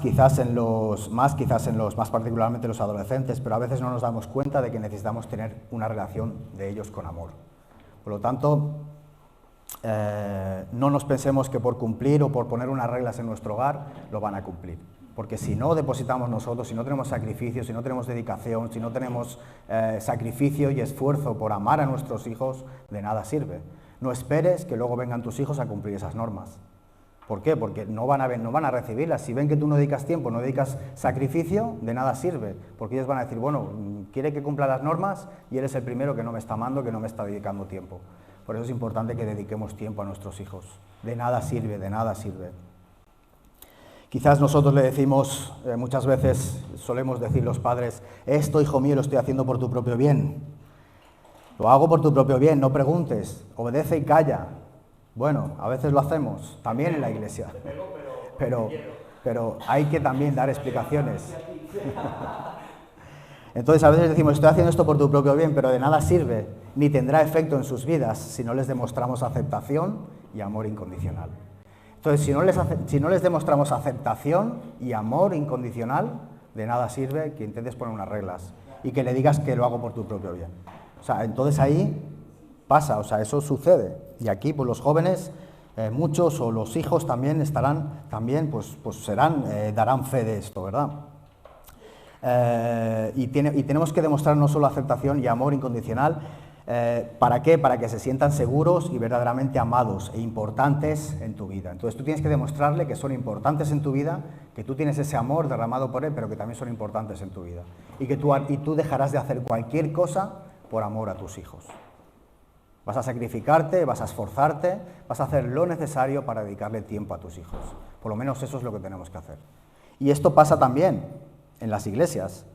particularmente los adolescentes, pero a veces no nos damos cuenta de que necesitamos tener una relación de ellos con amor. Por lo tanto, no nos pensemos que por cumplir o por poner unas reglas en nuestro hogar lo van a cumplir. Porque si no depositamos nosotros, si no tenemos sacrificio, si no tenemos dedicación, si no tenemos sacrificio y esfuerzo por amar a nuestros hijos, de nada sirve. No esperes que luego vengan tus hijos a cumplir esas normas. ¿Por qué? Porque no van a recibirlas. Si ven que tú no dedicas tiempo, no dedicas sacrificio, de nada sirve. Porque ellos van a decir, bueno, quiere que cumpla las normas y él es el primero que no me está amando, que no me está dedicando tiempo. Por eso es importante que dediquemos tiempo a nuestros hijos. De nada sirve, de nada sirve. Quizás nosotros le decimos, muchas veces solemos decir los padres, esto, hijo mío, lo estoy haciendo por tu propio bien. Lo hago por tu propio bien, no preguntes, obedece y calla. Bueno, a veces lo hacemos, también en la iglesia. Pero hay que también dar explicaciones. Entonces a veces decimos, estoy haciendo esto por tu propio bien, pero de nada sirve, ni tendrá efecto en sus vidas si no les demostramos aceptación y amor incondicional. Entonces, si no les demostramos aceptación y amor incondicional, de nada sirve que intentes poner unas reglas y que le digas que lo hago por tu propio bien. O sea, entonces ahí pasa, o sea, eso sucede. Y aquí, pues los jóvenes, muchos o los hijos también darán fe de esto, ¿verdad? Y tenemos que demostrar no solo aceptación y amor incondicional. ¿Para qué? Para que se sientan seguros y verdaderamente amados e importantes en tu vida. Entonces tú tienes que demostrarle que son importantes en tu vida, que tú tienes ese amor derramado por él, pero que también son importantes en tu vida. Y que tú dejarás de hacer cualquier cosa por amor a tus hijos. Vas a sacrificarte, vas a esforzarte, vas a hacer lo necesario para dedicarle tiempo a tus hijos. Por lo menos eso es lo que tenemos que hacer. Y esto pasa también en las iglesias.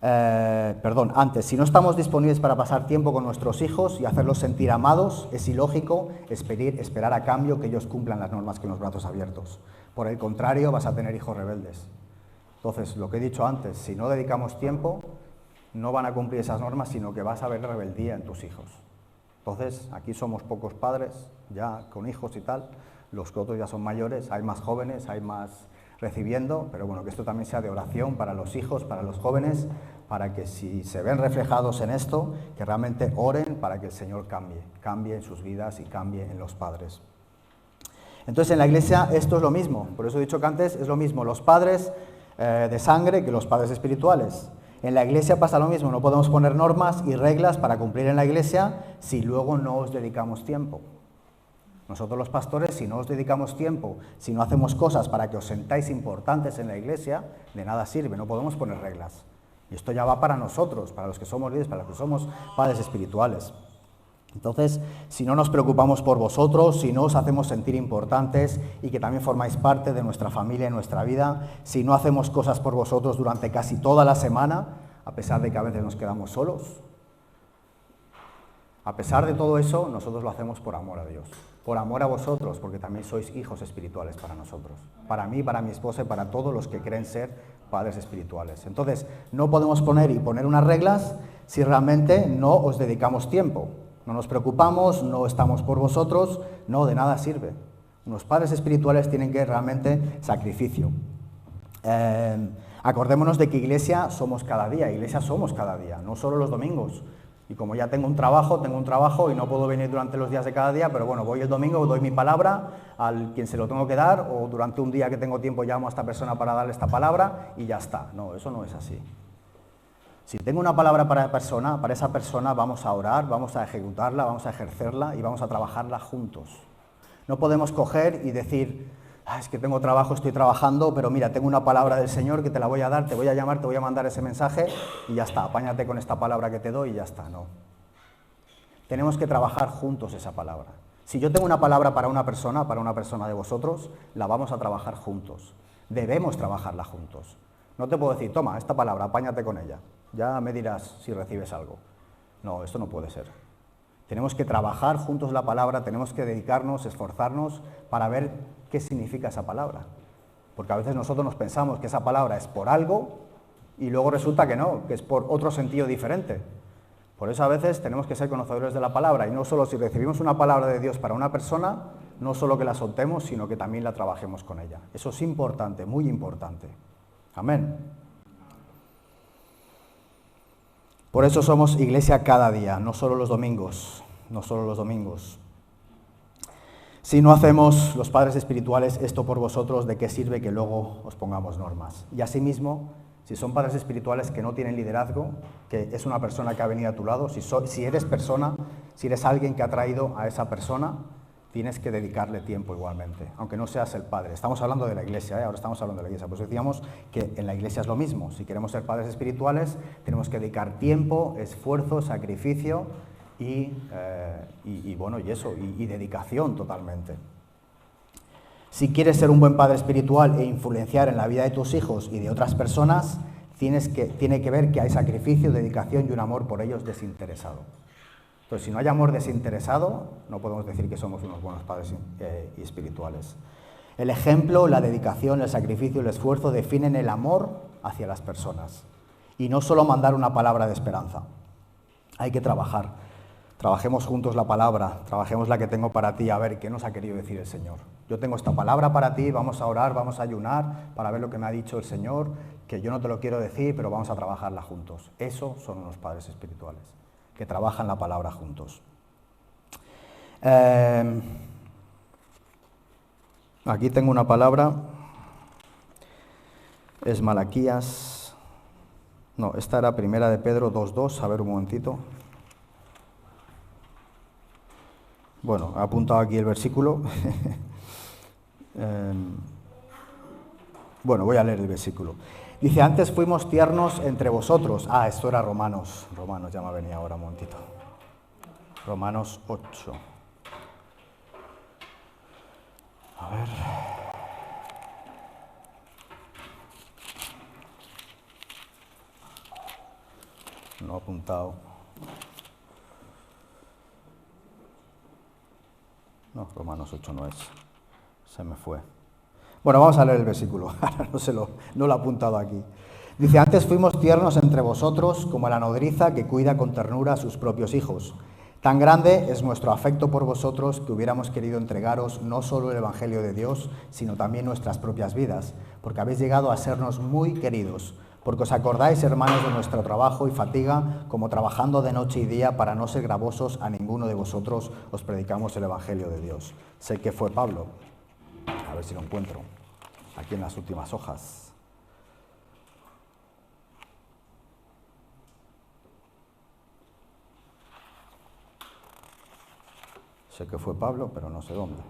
Si no estamos disponibles para pasar tiempo con nuestros hijos y hacerlos sentir amados, es ilógico esperar a cambio que ellos cumplan las normas con los brazos abiertos. Por el contrario, vas a tener hijos rebeldes. Entonces, lo que he dicho antes, si no dedicamos tiempo, no van a cumplir esas normas, sino que vas a ver rebeldía en tus hijos. Entonces, aquí somos pocos padres, ya con hijos y tal, los otros ya son mayores, hay más jóvenes, hay más recibiendo, pero bueno, que esto también sea de oración para los hijos, para los jóvenes, para que si se ven reflejados en esto, que realmente oren para que el Señor cambie en sus vidas y cambie en los padres. Entonces en la iglesia esto es lo mismo, por eso he dicho que antes es lo mismo los padres de sangre que los padres espirituales. En la iglesia pasa lo mismo, no podemos poner normas y reglas para cumplir en la iglesia si luego no os dedicamos tiempo. Nosotros los pastores, si no os dedicamos tiempo, si no hacemos cosas para que os sentáis importantes en la iglesia, de nada sirve, no podemos poner reglas. Y esto ya va para nosotros, para los que somos líderes, para los que somos padres espirituales. Entonces, si no nos preocupamos por vosotros, si no os hacemos sentir importantes y que también formáis parte de nuestra familia y nuestra vida, si no hacemos cosas por vosotros durante casi toda la semana, a pesar de que a veces nos quedamos solos, a pesar de todo eso, nosotros lo hacemos por amor a Dios, por amor a vosotros, porque también sois hijos espirituales para nosotros, para mí, para mi esposa y para todos los que creen ser padres espirituales. Entonces, no podemos poner unas reglas si realmente no os dedicamos tiempo. No nos preocupamos, no estamos por vosotros, no, de nada sirve. Unos padres espirituales tienen que realmente sacrificio. Acordémonos de que iglesia somos cada día, no solo los domingos. Y como ya tengo un trabajo y no puedo venir durante los días de cada día, pero bueno, voy el domingo, doy mi palabra al quien se lo tengo que dar, o durante un día que tengo tiempo llamo a esta persona para darle esta palabra y ya está. No, eso no es así. Si tengo una palabra para esa persona vamos a orar, vamos a ejecutarla, vamos a ejercerla y vamos a trabajarla juntos. No podemos coger y decir, es que tengo trabajo, estoy trabajando, pero mira, tengo una palabra del Señor que te la voy a dar, te voy a llamar, te voy a mandar ese mensaje y ya está, apáñate con esta palabra que te doy y ya está, no. Tenemos que trabajar juntos esa palabra. Si yo tengo una palabra para una persona de vosotros, la vamos a trabajar juntos. Debemos trabajarla juntos. No te puedo decir, toma, esta palabra, apáñate con ella. Ya me dirás si recibes algo. No, esto no puede ser. Tenemos que trabajar juntos la palabra, tenemos que dedicarnos, esforzarnos para ver qué significa esa palabra. Porque a veces nosotros nos pensamos que esa palabra es por algo y luego resulta que no, que es por otro sentido diferente. Por eso a veces tenemos que ser conocedores de la palabra y no solo si recibimos una palabra de Dios para una persona, no solo que la soltemos, sino que también la trabajemos con ella. Eso es importante, muy importante. Amén. Por eso somos iglesia cada día, no solo los domingos, Si no hacemos los padres espirituales esto por vosotros, ¿de qué sirve que luego os pongamos normas? Y asimismo, si son padres espirituales que no tienen liderazgo, que es una persona que ha venido a tu lado, si eres alguien que ha traído a esa persona, tienes que dedicarle tiempo igualmente, aunque no seas el padre. Estamos hablando de la iglesia, ahora estamos hablando de la iglesia. Pues decíamos que en la iglesia es lo mismo. Si queremos ser padres espirituales, tenemos que dedicar tiempo, esfuerzo, sacrificio y dedicación totalmente. Si quieres ser un buen padre espiritual e influenciar en la vida de tus hijos y de otras personas, tiene que ver que hay sacrificio, dedicación y un amor por ellos desinteresado. Entonces, si no hay amor desinteresado, no podemos decir que somos unos buenos padres espirituales. El ejemplo, la dedicación, el sacrificio, el esfuerzo definen el amor hacia las personas. Y no solo mandar una palabra de esperanza. Hay que trabajar. Trabajemos juntos la palabra, trabajemos la que tengo para ti, a ver qué nos ha querido decir el Señor. Yo tengo esta palabra para ti, vamos a orar, vamos a ayunar para ver lo que me ha dicho el Señor, que yo no te lo quiero decir, pero vamos a trabajarla juntos. Esos son unos padres espirituales, que trabajan la palabra juntos. Aquí tengo una palabra, es Malaquías, no, esta era Primera de Pedro 2:2, a ver un momentito. Bueno, he apuntado aquí el versículo. Bueno, voy a leer el versículo. Dice, antes fuimos tiernos entre vosotros. Esto era Romanos, ya me venía ahora un momentito. Romanos 8. A ver. No he apuntado. No, Romanos 8 no es. Se me fue. Bueno, vamos a leer el versículo. Ahora no lo he apuntado aquí. Dice, antes fuimos tiernos entre vosotros como la nodriza que cuida con ternura a sus propios hijos. Tan grande es nuestro afecto por vosotros que hubiéramos querido entregaros no solo el Evangelio de Dios, sino también nuestras propias vidas, porque habéis llegado a sernos muy queridos, porque os acordáis, hermanos, de nuestro trabajo y fatiga, como trabajando de noche y día para no ser gravosos a ninguno de vosotros, os predicamos el Evangelio de Dios. Sé que fue Pablo. A ver si lo encuentro. Aquí en las últimas hojas. Sé que fue Pablo, pero no sé dónde.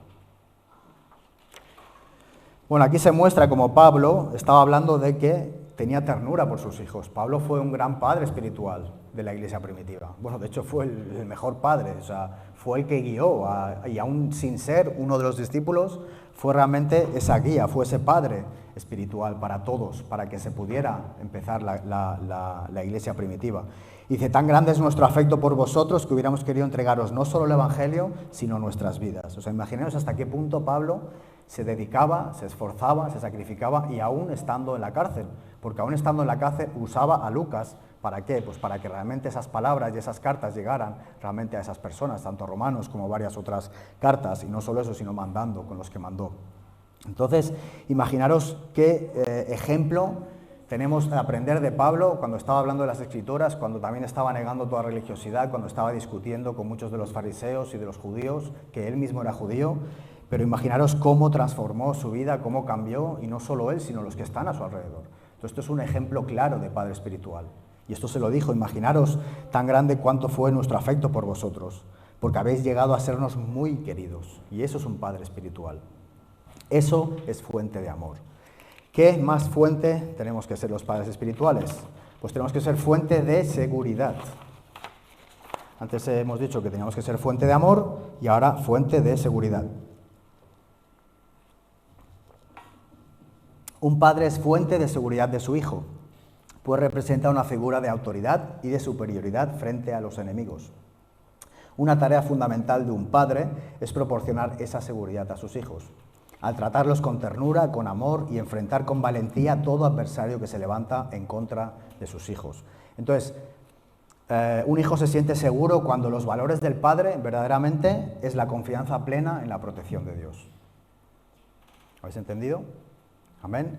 Bueno, aquí se muestra como Pablo estaba hablando de que tenía ternura por sus hijos. Pablo fue un gran padre espiritual de la iglesia primitiva. Bueno, de hecho fue el mejor padre, o sea, fue el que guió, y aún sin ser uno de los discípulos, fue realmente esa guía, fue ese padre espiritual para todos, para que se pudiera empezar la iglesia primitiva. Y dice, tan grande es nuestro afecto por vosotros que hubiéramos querido entregaros no solo el Evangelio, sino nuestras vidas. O sea, imaginaos hasta qué punto Pablo se dedicaba, se esforzaba, se sacrificaba, y aún estando en la cárcel, porque aún estando en la cárcel usaba a Lucas. ¿Para qué? Pues para que realmente esas palabras y esas cartas llegaran realmente a esas personas, tanto romanos como varias otras cartas, y no solo eso, sino mandando con los que mandó. Entonces, imaginaros qué ejemplo tenemos de aprender de Pablo cuando estaba hablando de las Escrituras, cuando también estaba negando toda religiosidad, cuando estaba discutiendo con muchos de los fariseos y de los judíos, que él mismo era judío. Pero imaginaros cómo transformó su vida, cómo cambió, y no solo él, sino los que están a su alrededor. Entonces, esto es un ejemplo claro de padre espiritual. Y esto se lo dijo, imaginaros tan grande cuánto fue nuestro afecto por vosotros, porque habéis llegado a sernos muy queridos. Y eso es un padre espiritual. Eso es fuente de amor. ¿Qué más fuente tenemos que ser los padres espirituales? Pues tenemos que ser fuente de seguridad. Antes hemos dicho que teníamos que ser fuente de amor y ahora fuente de seguridad. Un padre es fuente de seguridad de su hijo, pues representa una figura de autoridad y de superioridad frente a los enemigos. Una tarea fundamental de un padre es proporcionar esa seguridad a sus hijos, al tratarlos con ternura, con amor y enfrentar con valentía todo adversario que se levanta en contra de sus hijos. Entonces, un hijo se siente seguro cuando los valores del padre verdaderamente es la confianza plena en la protección de Dios. ¿Habéis entendido? Amén.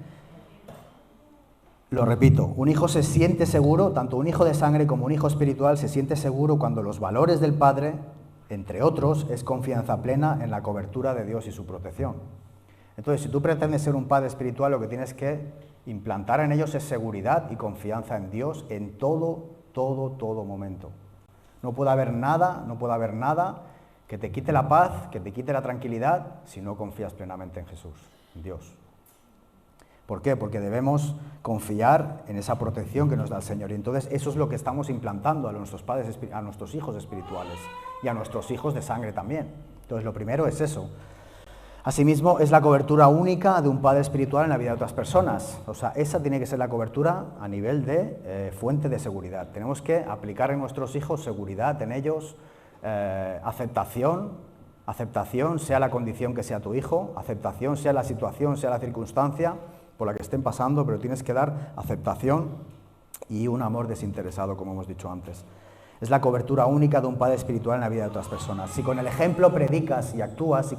Lo repito, un hijo se siente seguro, tanto un hijo de sangre como un hijo espiritual se siente seguro cuando los valores del padre, entre otros, es confianza plena en la cobertura de Dios y su protección. Entonces, si tú pretendes ser un padre espiritual, lo que tienes que implantar en ellos es seguridad y confianza en Dios en todo momento. No puede haber nada que te quite la paz, que te quite la tranquilidad, si no confías plenamente en Jesús, en Dios. ¿Por qué? Porque debemos confiar en esa protección que nos da el Señor. Y entonces eso es lo que estamos implantando a nuestros padres, a nuestros hijos espirituales y a nuestros hijos de sangre también. Entonces lo primero es eso. Asimismo, es la cobertura única de un padre espiritual en la vida de otras personas. O sea, esa tiene que ser la cobertura a nivel de fuente de seguridad. Tenemos que aplicar en nuestros hijos seguridad en ellos, aceptación, sea la condición que sea tu hijo, aceptación, sea la situación, sea la circunstancia por la que estén pasando, pero tienes que dar aceptación y un amor desinteresado, como hemos dicho antes. Es la cobertura única de un padre espiritual en la vida de otras personas. Si con el ejemplo predicas y actúas,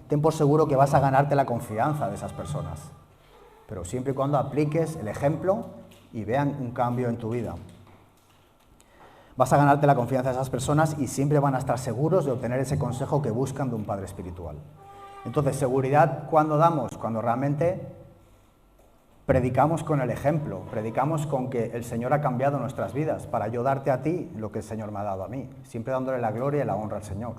ten por seguro que vas a ganarte la confianza de esas personas. Pero siempre y cuando apliques el ejemplo y vean un cambio en tu vida. Vas a ganarte la confianza de esas personas y siempre van a estar seguros de obtener ese consejo que buscan de un padre espiritual. Entonces, seguridad, ¿cuándo damos? Cuando realmente predicamos con el ejemplo, predicamos con que el Señor ha cambiado nuestras vidas para yo darte a ti lo que el Señor me ha dado a mí, siempre dándole la gloria y la honra al Señor.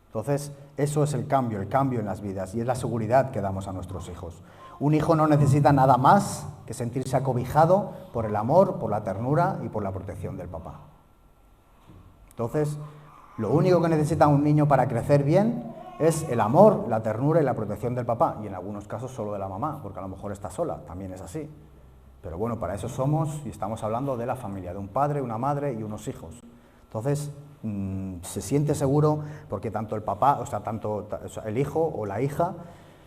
Entonces, eso es el cambio en las vidas y es la seguridad que damos a nuestros hijos. Un hijo no necesita nada más que sentirse acobijado por el amor, por la ternura y por la protección del papá. Entonces, lo único que necesita un niño para crecer bien es el amor, la ternura y la protección del papá, y en algunos casos solo de la mamá, porque a lo mejor está sola, también es así. Pero bueno, para eso somos y estamos hablando de la familia, de un padre, una madre y unos hijos. Entonces, se siente seguro porque tanto el papá, tanto el hijo o la hija,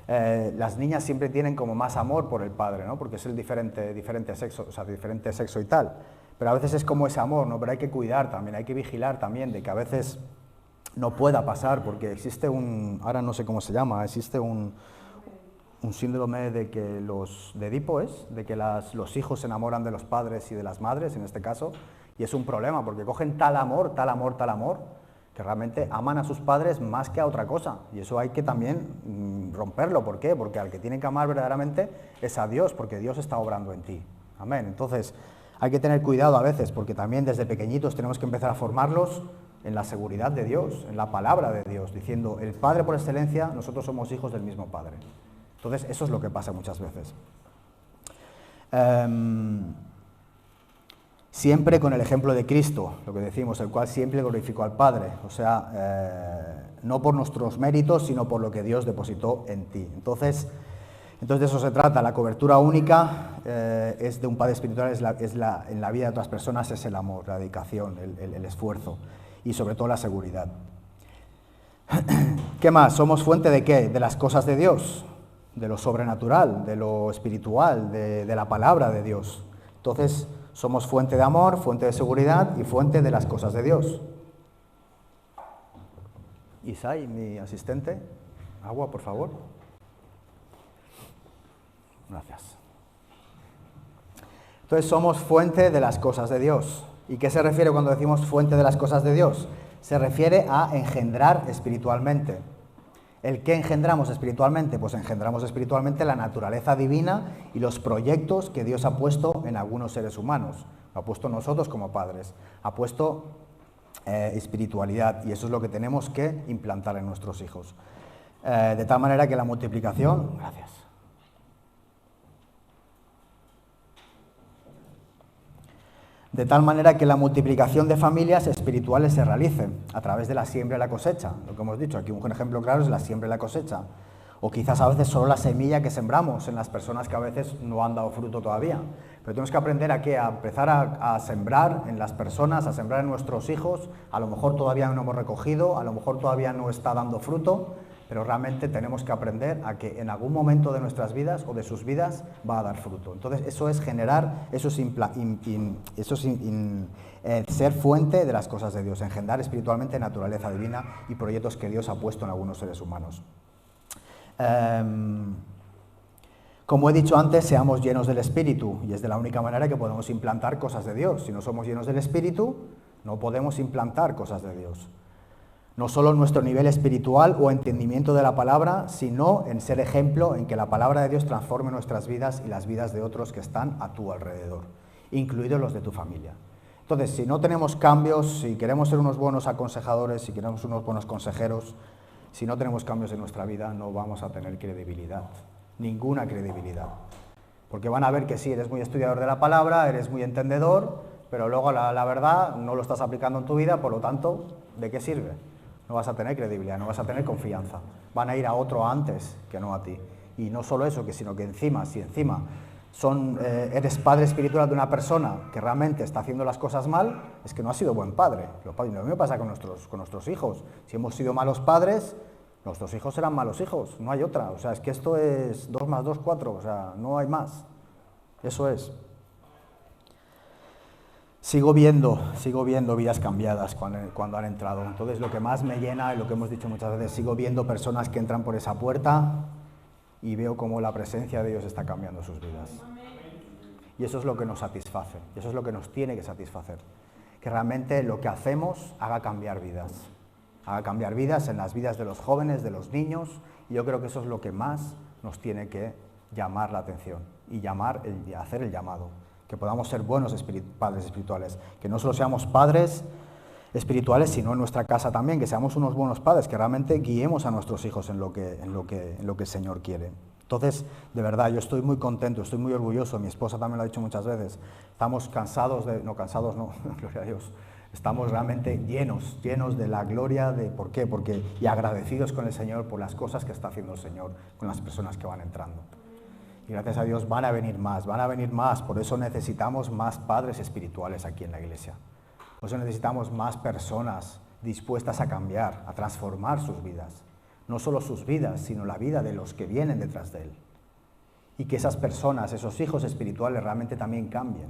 las niñas siempre tienen como más amor por el padre, ¿no? Porque es el diferente sexo y tal. Pero a veces es como ese amor, ¿no? Pero hay que cuidar también, hay que vigilar también de que a veces no pueda pasar, porque existe ahora no sé cómo se llama, existe un síndrome de que de Edipo de que los hijos se enamoran de los padres y de las madres, en este caso, y es un problema, porque cogen tal amor, que realmente aman a sus padres más que a otra cosa. Y eso hay que también romperlo. ¿Por qué? Porque al que tiene que amar verdaderamente es a Dios, porque Dios está obrando en ti. Amén. Entonces, hay que tener cuidado a veces, porque también desde pequeñitos tenemos que empezar a formarlos en la seguridad de Dios, en la palabra de Dios, diciendo, el Padre por excelencia, nosotros somos hijos del mismo Padre. Entonces, eso es lo que pasa muchas veces. Siempre con el ejemplo de Cristo, lo que decimos, el cual siempre glorificó al Padre, o sea, no por nuestros méritos, sino por lo que Dios depositó en ti. Entonces de eso se trata. La cobertura única es de un Padre espiritual, en la vida de otras personas es el amor, la dedicación, el esfuerzo y sobre todo la seguridad. ¿Qué más? ¿Somos fuente de qué? De las cosas de Dios, de lo sobrenatural, de lo espiritual, de la palabra de Dios. Entonces, somos fuente de amor, fuente de seguridad y fuente de las cosas de Dios. Isai, mi asistente, agua, por favor. Gracias. Entonces, somos fuente de las cosas de Dios. ¿Y qué se refiere cuando decimos fuente de las cosas de Dios? Se refiere a engendrar espiritualmente. ¿El qué engendramos espiritualmente? Pues engendramos espiritualmente la naturaleza divina y los proyectos que Dios ha puesto en algunos seres humanos. Lo ha puesto nosotros como padres. Ha puesto espiritualidad y eso es lo que tenemos que implantar en nuestros hijos. De tal manera que la multiplicación... Gracias. De tal manera que la multiplicación de familias espirituales se realice a través de la siembra y la cosecha. Lo que hemos dicho aquí, un ejemplo claro es la siembra y la cosecha. O quizás a veces solo la semilla que sembramos en las personas que a veces no han dado fruto todavía. Pero tenemos que aprender a empezar a sembrar en las personas, a sembrar en nuestros hijos. A lo mejor todavía no hemos recogido, a lo mejor todavía no está dando fruto, pero realmente tenemos que aprender a que en algún momento de nuestras vidas o de sus vidas va a dar fruto. Entonces eso es generar, eso es ser fuente de las cosas de Dios, engendrar espiritualmente naturaleza divina y proyectos que Dios ha puesto en algunos seres humanos. Como he dicho antes, seamos llenos del Espíritu y es de la única manera que podemos implantar cosas de Dios. Si no somos llenos del Espíritu, no podemos implantar cosas de Dios. No solo en nuestro nivel espiritual o entendimiento de la palabra, sino en ser ejemplo en que la palabra de Dios transforme nuestras vidas y las vidas de otros que están a tu alrededor, incluidos los de tu familia. Entonces, si no tenemos cambios, si queremos ser unos buenos aconsejadores, si queremos ser unos buenos consejeros, si no tenemos cambios en nuestra vida, no vamos a tener credibilidad, ninguna credibilidad. Porque van a ver que sí, eres muy estudiador de la palabra, eres muy entendedor, pero luego la verdad no lo estás aplicando en tu vida, por lo tanto, ¿de qué sirve? No vas a tener credibilidad, no vas a tener confianza. Van a ir a otro antes que no a ti. Y no solo eso, sino que encima, si encima eres padre espiritual de una persona que realmente está haciendo las cosas mal, es que no has sido buen padre. Lo mismo pasa con nuestros hijos. Si hemos sido malos padres, nuestros hijos serán malos hijos, no hay otra. O sea, es que esto es 2 más 2, 4, o sea, no hay más. Eso es. Sigo viendo vidas cambiadas cuando han entrado. Entonces, lo que más me llena, y lo que hemos dicho muchas veces, sigo viendo personas que entran por esa puerta y veo cómo la presencia de Dios está cambiando sus vidas. Y eso es lo que nos satisface, y eso es lo que nos tiene que satisfacer. Que realmente lo que hacemos haga cambiar vidas en las vidas de los jóvenes, de los niños, y yo creo que eso es lo que más nos tiene que llamar la atención y hacer el llamado. Que podamos ser buenos padres espirituales, que no solo seamos padres espirituales, sino en nuestra casa también, que seamos unos buenos padres, que realmente guiemos a nuestros hijos en lo que el Señor quiere. Entonces, de verdad, yo estoy muy contento, estoy muy orgulloso, mi esposa también lo ha dicho muchas veces, estamos gloria a Dios, estamos realmente llenos de la gloria, ¿por qué? Y agradecidos con el Señor por las cosas que está haciendo el Señor con las personas que van entrando. Y gracias a Dios van a venir más, por eso necesitamos más padres espirituales aquí en la iglesia. Por eso necesitamos más personas dispuestas a cambiar, a transformar sus vidas. No solo sus vidas, sino la vida de los que vienen detrás de él. Y que esas personas, esos hijos espirituales realmente también cambien.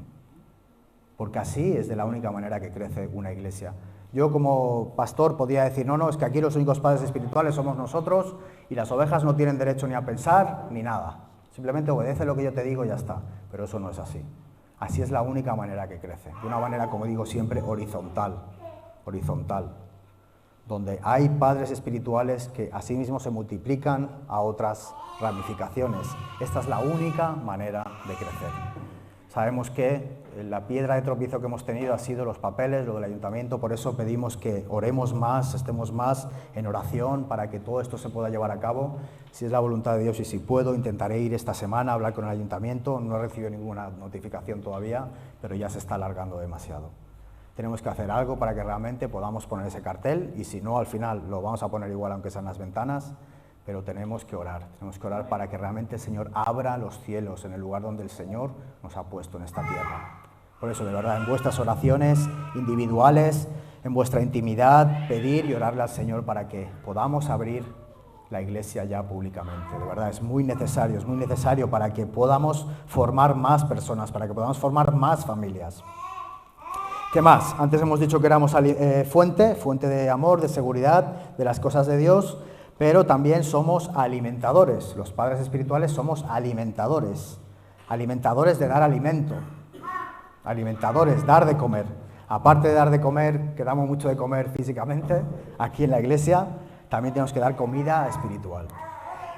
Porque así es de la única manera que crece una iglesia. Yo como pastor podía decir, no, es que aquí los únicos padres espirituales somos nosotros y las ovejas no tienen derecho ni a pensar ni nada. Simplemente obedece lo que yo te digo y ya está. Pero eso no es así. Así es la única manera que crece. De una manera, como digo siempre, horizontal. donde hay padres espirituales que asimismo se multiplican a otras ramificaciones. Esta es la única manera de crecer. Sabemos que la piedra de tropiezo que hemos tenido ha sido los papeles, lo del ayuntamiento, por eso pedimos que oremos más, estemos más en oración para que todo esto se pueda llevar a cabo. Si es la voluntad de Dios y si puedo, intentaré ir esta semana a hablar con el ayuntamiento. No he recibido ninguna notificación todavía, pero ya se está alargando demasiado. Tenemos que hacer algo para que realmente podamos poner ese cartel y si no, al final lo vamos a poner igual aunque sean las ventanas, pero tenemos que orar para que realmente el Señor abra los cielos en el lugar donde el Señor nos ha puesto en esta tierra. Por eso, de verdad, en vuestras oraciones individuales, en vuestra intimidad, pedir y orarle al Señor para que podamos abrir la iglesia ya públicamente. De verdad, es muy necesario para que podamos formar más personas, para que podamos formar más familias. ¿Qué más? Antes hemos dicho que éramos fuente de amor, de seguridad, de las cosas de Dios, pero también somos alimentadores. Los padres espirituales somos alimentadores de dar alimento, alimentadores, dar de comer. Aparte de dar de comer, que damos mucho de comer físicamente, aquí en la iglesia, también tenemos que dar comida espiritual.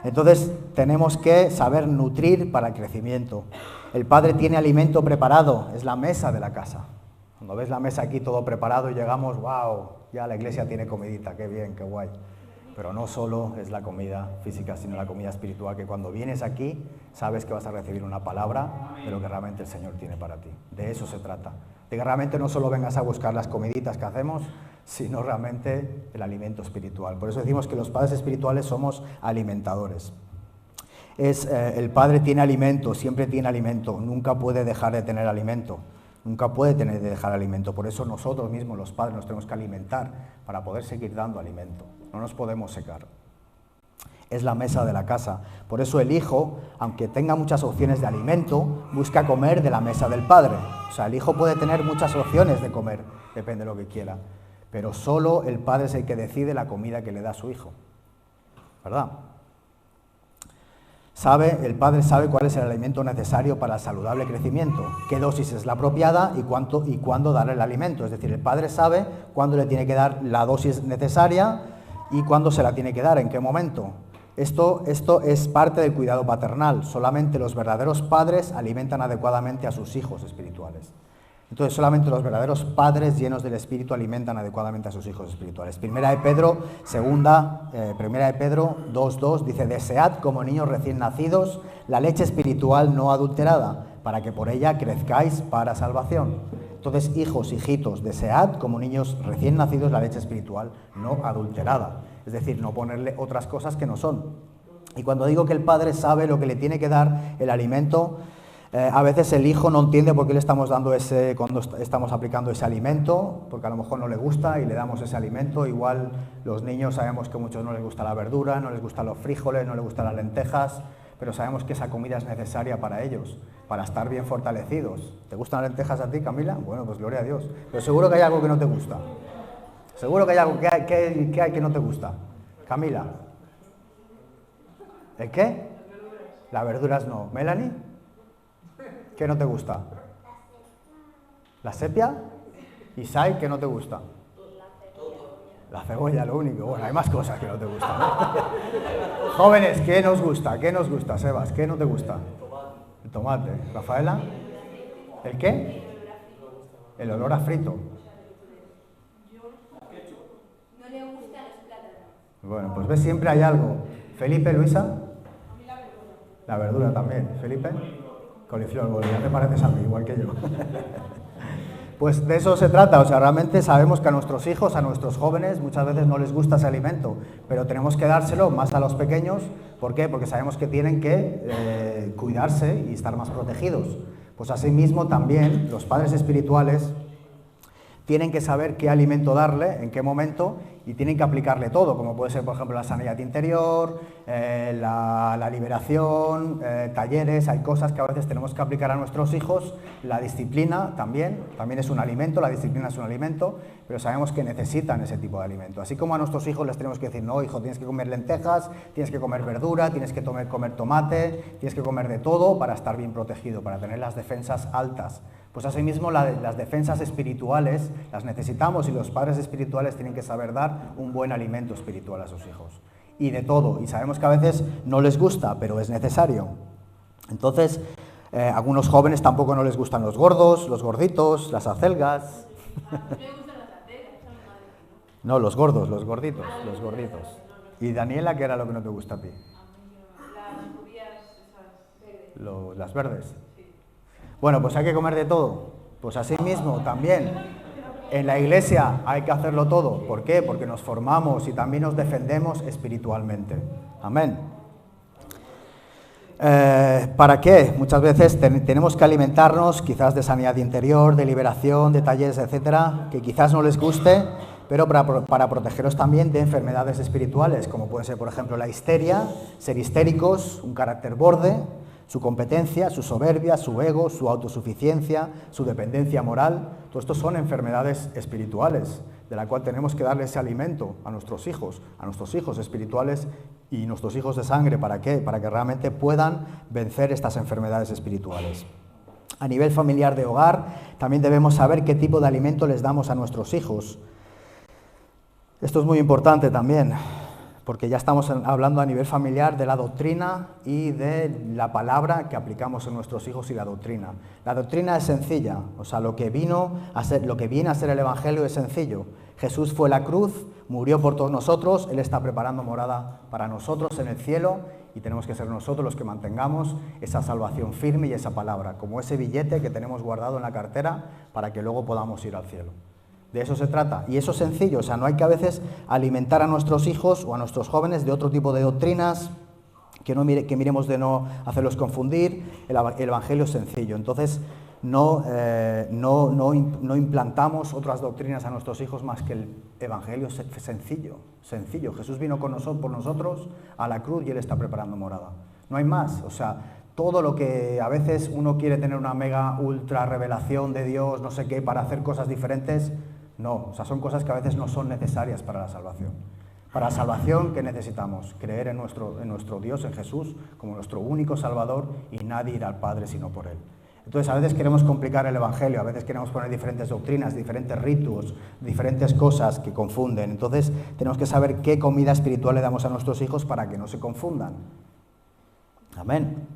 Entonces tenemos que saber nutrir para el crecimiento. El padre tiene alimento preparado, es la mesa de la casa. Cuando ves la mesa aquí todo preparado y llegamos, wow, ya la iglesia tiene comidita, qué bien, qué guay. Pero no solo es la comida física, sino la comida espiritual, que cuando vienes aquí sabes que vas a recibir una palabra de lo que realmente el Señor tiene para ti. De eso se trata. De que realmente no solo vengas a buscar las comiditas que hacemos, sino realmente el alimento espiritual. Por eso decimos que los padres espirituales somos alimentadores. El padre tiene alimento, siempre tiene alimento, nunca puede dejar de tener alimento. Nunca puede tener de dejar alimento. Por eso nosotros mismos, los padres, nos tenemos que alimentar para poder seguir dando alimento. No nos podemos secar. Es la mesa de la casa. Por eso el hijo, aunque tenga muchas opciones de alimento, busca comer de la mesa del padre. O sea, el hijo puede tener muchas opciones de comer, depende de lo que quiera. Pero solo el padre es el que decide la comida que le da a su hijo. ¿Verdad? El padre sabe cuál es el alimento necesario para el saludable crecimiento, qué dosis es la apropiada y cuándo darle el alimento. Es decir, el padre sabe cuándo le tiene que dar la dosis necesaria y cuándo se la tiene que dar, en qué momento. Esto es parte del cuidado paternal. Solamente los verdaderos padres alimentan adecuadamente a sus hijos espirituales. Entonces, solamente los verdaderos padres llenos del Espíritu alimentan adecuadamente a sus hijos espirituales. Primera de Pedro 2:2 dice: desead como niños recién nacidos la leche espiritual no adulterada, para que por ella crezcáis para salvación. Entonces, hijos, hijitos, desead como niños recién nacidos la leche espiritual no adulterada. Es decir, no ponerle otras cosas que no son. Y cuando digo que el padre sabe lo que le tiene que dar el alimento, a veces el hijo no entiende por qué le estamos dando cuando estamos aplicando ese alimento, porque a lo mejor no le gusta y le damos ese alimento. Igual los niños sabemos que a muchos no les gusta la verdura, no les gustan los frijoles, no les gustan las lentejas, pero sabemos que esa comida es necesaria para ellos, para estar bien fortalecidos. ¿Te gustan las lentejas a ti, Camila? Bueno, pues gloria a Dios. Pero seguro que hay algo que no te gusta. Seguro que hay algo que no te gusta. Camila. ¿El qué? Las verduras no. ¿Melanie? ¿Qué no te gusta? ¿La sepia? ¿Isai, qué no te gusta? La cebolla, lo único. Bueno, hay más cosas que no te gustan, ¿no? Jóvenes, ¿qué nos gusta? ¿Qué nos gusta, Sebas? ¿Qué no te gusta? El tomate. ¿Rafaela? ¿El qué? El olor a frito. No le gustan los plátanos. Bueno, pues ves, siempre hay algo. Felipe, Luisa. La verdura también. Felipe. Coliflor, bueno, ya te pareces a mí, igual que yo. Pues de eso se trata, o sea, realmente sabemos que a nuestros hijos, a nuestros jóvenes, muchas veces no les gusta ese alimento, pero tenemos que dárselo más a los pequeños. ¿Por qué? Porque sabemos que tienen que cuidarse y estar más protegidos. Pues asimismo también los padres espirituales tienen que saber qué alimento darle, en qué momento, y tienen que aplicarle todo, como puede ser, por ejemplo, la sanidad interior, la liberación, talleres. Hay cosas que a veces tenemos que aplicar a nuestros hijos. La disciplina también es un alimento, la disciplina es un alimento, pero sabemos que necesitan ese tipo de alimento. Así como a nuestros hijos les tenemos que decir, no, hijo, tienes que comer lentejas, tienes que comer verdura, tienes que comer tomate, tienes que comer de todo para estar bien protegido, para tener las defensas altas. Pues asimismo las defensas espirituales las necesitamos y los padres espirituales tienen que saber dar dar un buen alimento espiritual a sus hijos. Y de todo, y sabemos que a veces no les gusta, pero es necesario. Entonces, a algunos jóvenes tampoco no les gustan los gordos, los gorditos, las acelgas. No, los gordos, los gorditos, los gorditos. ¿Y Daniela, qué era lo que no te gusta a ti? Las judías esas verdes. Las verdes. Bueno, pues hay que comer de todo. Pues así mismo también. En la iglesia hay que hacerlo todo. ¿Por qué? Porque nos formamos y también nos defendemos espiritualmente. Amén. ¿Para qué? Muchas veces tenemos que alimentarnos quizás de sanidad interior, de liberación, de talleres, etcétera, que quizás no les guste, pero para protegeros también de enfermedades espirituales, como puede ser, por ejemplo, la histeria, ser histéricos, un carácter borde, su competencia, su soberbia, su ego, su autosuficiencia, su dependencia moral. Todo esto son enfermedades espirituales, de la cual tenemos que darle ese alimento a nuestros hijos espirituales y nuestros hijos de sangre. ¿Para qué? Para que realmente puedan vencer estas enfermedades espirituales. A nivel familiar de hogar, también debemos saber qué tipo de alimento les damos a nuestros hijos. Esto es muy importante también, porque ya estamos hablando a nivel familiar de la doctrina y de la palabra que aplicamos en nuestros hijos y la doctrina. La doctrina es sencilla, o sea, lo que viene a ser el Evangelio es sencillo. Jesús fue a la cruz, murió por todos nosotros, Él está preparando morada para nosotros en el cielo y tenemos que ser nosotros los que mantengamos esa salvación firme y esa palabra, como ese billete que tenemos guardado en la cartera para que luego podamos ir al cielo. De eso se trata, y eso es sencillo, o sea, no hay que a veces alimentar a nuestros hijos o a nuestros jóvenes de otro tipo de doctrinas, que miremos de no hacerlos confundir. El Evangelio es sencillo, entonces no implantamos otras doctrinas a nuestros hijos más que el Evangelio sencillo. Jesús vino por nosotros a la cruz y Él está preparando morada. No hay más, o sea, todo lo que a veces uno quiere tener una mega ultra revelación de Dios, no sé qué, para hacer cosas diferentes. No, o sea, son cosas que a veces no son necesarias para la salvación. Para la salvación, ¿qué necesitamos? Creer en nuestro Dios, en Jesús, como nuestro único Salvador, y nadie irá al Padre sino por Él. Entonces, a veces queremos complicar el Evangelio, a veces queremos poner diferentes doctrinas, diferentes ritos, diferentes cosas que confunden. Entonces, tenemos que saber qué comida espiritual le damos a nuestros hijos para que no se confundan. Amén.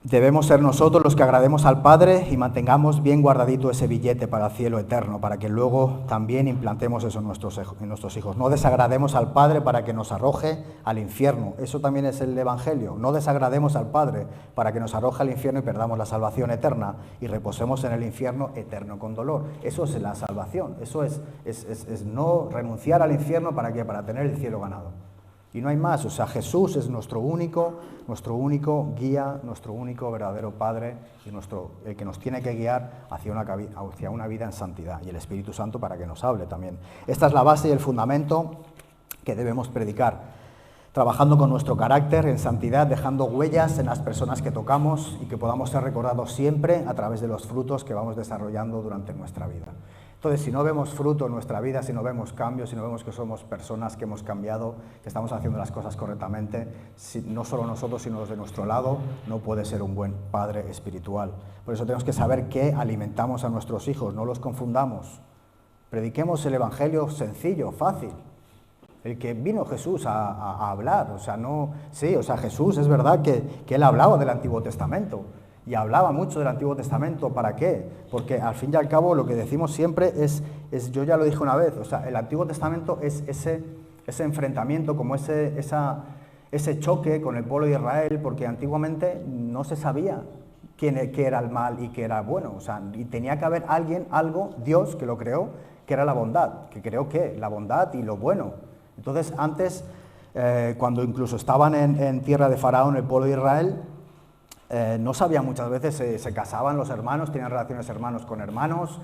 Debemos ser nosotros los que agrademos al Padre y mantengamos bien guardadito ese billete para el cielo eterno, para que luego también implantemos eso en nuestros hijos. No desagrademos al Padre para que nos arroje al infierno. Eso también es el Evangelio. No desagrademos al Padre para que nos arroje al infierno y perdamos la salvación eterna y reposemos en el infierno eterno con dolor. Eso es la salvación. Eso es no renunciar al infierno ¿para qué? Para tener el cielo ganado. Y no hay más, o sea, Jesús es nuestro único guía, nuestro único verdadero Padre y el que nos tiene que guiar hacia una vida en santidad, y el Espíritu Santo para que nos hable también. Esta es la base y el fundamento que debemos predicar, trabajando con nuestro carácter en santidad, dejando huellas en las personas que tocamos y que podamos ser recordados siempre a través de los frutos que vamos desarrollando durante nuestra vida. Entonces, si no vemos fruto en nuestra vida, si no vemos cambios, si no vemos que somos personas que hemos cambiado, que estamos haciendo las cosas correctamente, no solo nosotros, sino los de nuestro lado, no puede ser un buen padre espiritual. Por eso tenemos que saber qué alimentamos a nuestros hijos, no los confundamos. Prediquemos el Evangelio sencillo, fácil. El que vino Jesús a hablar, Jesús es verdad que Él hablaba del Antiguo Testamento. Y hablaba mucho del Antiguo Testamento. ¿Para qué? Porque al fin y al cabo lo que decimos siempre es yo ya lo dije una vez, o sea, el Antiguo Testamento es ese enfrentamiento, como ese choque con el pueblo de Israel, porque antiguamente no se sabía qué era el mal y qué era bueno, o sea, y tenía que haber algo, Dios que lo creó, que era la bondad, que creó la bondad y lo bueno. Entonces antes, cuando incluso estaban en tierra de Faraón, el pueblo de Israel, no sabían muchas veces, se casaban los hermanos, tenían relaciones hermanos con hermanos,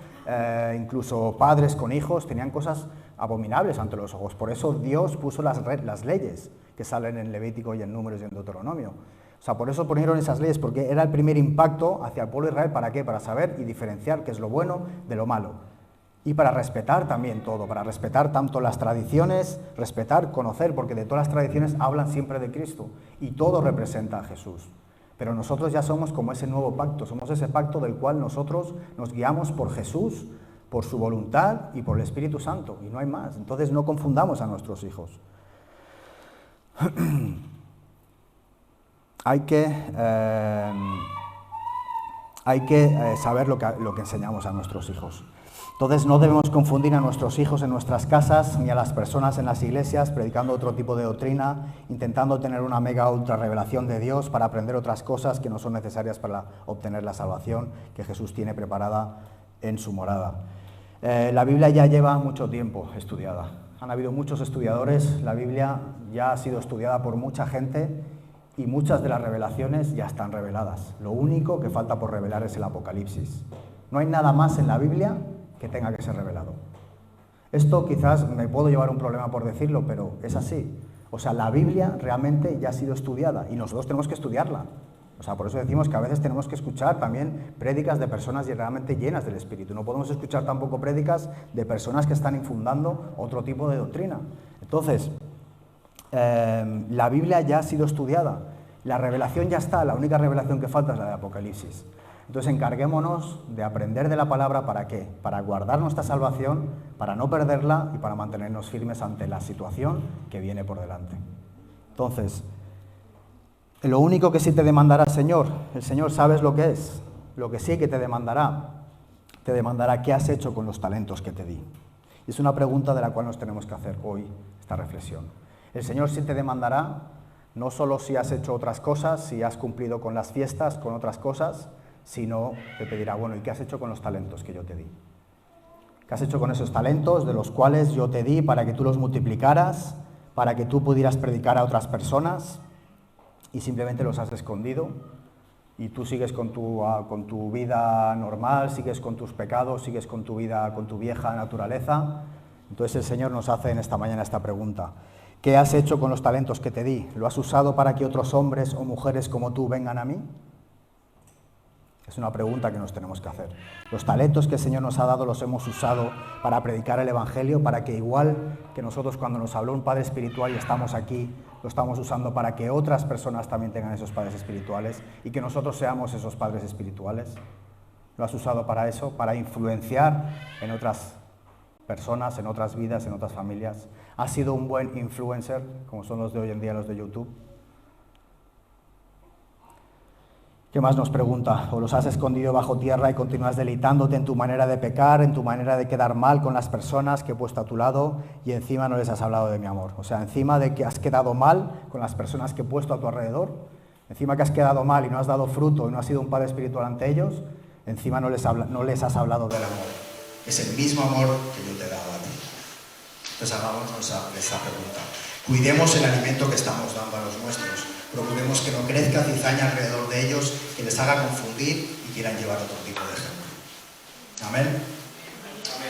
incluso padres con hijos, tenían cosas abominables ante los ojos. Por eso Dios puso las leyes que salen en Levítico y en Números y en Deuteronomio. O sea, por eso ponieron esas leyes, porque era el primer impacto hacia el pueblo de Israel. ¿Para qué? Para saber y diferenciar qué es lo bueno de lo malo. Y para respetar también todo, para respetar tanto las tradiciones, conocer, porque de todas las tradiciones hablan siempre de Cristo y todo representa a Jesús. Pero nosotros ya somos como ese nuevo pacto, somos ese pacto del cual nosotros nos guiamos por Jesús, por su voluntad y por el Espíritu Santo, y no hay más. Entonces no confundamos a nuestros hijos. Hay que saber lo que enseñamos a nuestros hijos. Entonces no debemos confundir a nuestros hijos en nuestras casas ni a las personas en las iglesias predicando otro tipo de doctrina, intentando tener una mega ultra revelación de Dios para aprender otras cosas que no son necesarias para obtener la salvación que Jesús tiene preparada en su morada. La Biblia ya lleva mucho tiempo estudiada. Han habido muchos estudiadores, la Biblia ya ha sido estudiada por mucha gente y muchas de las revelaciones ya están reveladas. Lo único que falta por revelar es el Apocalipsis. No hay nada más en la Biblia que tenga que ser revelado. Esto quizás me puedo llevar un problema por decirlo, pero es así. O sea, la Biblia realmente ya ha sido estudiada y nosotros tenemos que estudiarla. O sea, por eso decimos que a veces tenemos que escuchar también prédicas de personas realmente llenas del Espíritu. No podemos escuchar tampoco prédicas de personas que están infundando otro tipo de doctrina. Entonces, la Biblia ya ha sido estudiada. La revelación ya está, la única revelación que falta es la de Apocalipsis. Entonces encarguémonos de aprender de la palabra, ¿para qué? Para guardar nuestra salvación, para no perderla y para mantenernos firmes ante la situación que viene por delante. Entonces, lo único que sí te demandará el Señor sabes lo que es. Lo que sí que te demandará qué has hecho con los talentos que te di. Y es una pregunta de la cual nos tenemos que hacer hoy esta reflexión. El Señor sí te demandará no solo si has hecho otras cosas, si has cumplido con las fiestas, con otras cosas, sino te pedirá, bueno, ¿y qué has hecho con los talentos que yo te di? ¿Qué has hecho con esos talentos de los cuales yo te di para que tú los multiplicaras, para que tú pudieras predicar a otras personas y simplemente los has escondido? Y tú sigues con tu vida normal, sigues con tus pecados, sigues con tu vida, con tu vieja naturaleza. Entonces el Señor nos hace en esta mañana esta pregunta. ¿Qué has hecho con los talentos que te di? ¿Lo has usado para que otros hombres o mujeres como tú vengan a mí? Es una pregunta que nos tenemos que hacer. Los talentos que el Señor nos ha dado los hemos usado para predicar el Evangelio, para que igual que nosotros cuando nos habló un Padre espiritual y estamos aquí, lo estamos usando para que otras personas también tengan esos padres espirituales y que nosotros seamos esos padres espirituales. ¿Lo has usado para eso? Para influenciar en otras personas, en otras vidas, en otras familias. ¿Has sido un buen influencer, como son los de hoy en día, los de YouTube? ¿Qué más nos pregunta? ¿O los has escondido bajo tierra y continúas deleitándote en tu manera de pecar, en tu manera de quedar mal con las personas que he puesto a tu lado y encima no les has hablado de mi amor? O sea, encima de que has quedado mal con las personas que he puesto a tu alrededor, encima que has quedado mal y no has dado fruto y no has sido un padre espiritual ante ellos, encima no les has hablado del amor. Es el mismo amor que yo te he dado a ti. Entonces hagámonos esa pregunta. Cuidemos el alimento que estamos dando a los nuestros. Procuremos que no crezca cizaña alrededor de ellos, que les haga confundir y quieran llevar otro tipo de ejemplo. Amén.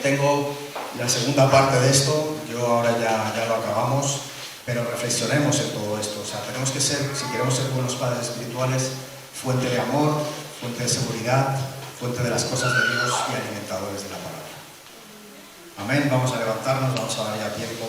Tengo la segunda parte de esto, yo ahora ya lo acabamos, pero reflexionemos en todo esto. O sea, tenemos que ser, si queremos ser buenos padres espirituales, fuente de amor, fuente de seguridad, fuente de las cosas de Dios y alimentadores de la palabra. Amén. Vamos a levantarnos, vamos a dar ya tiempo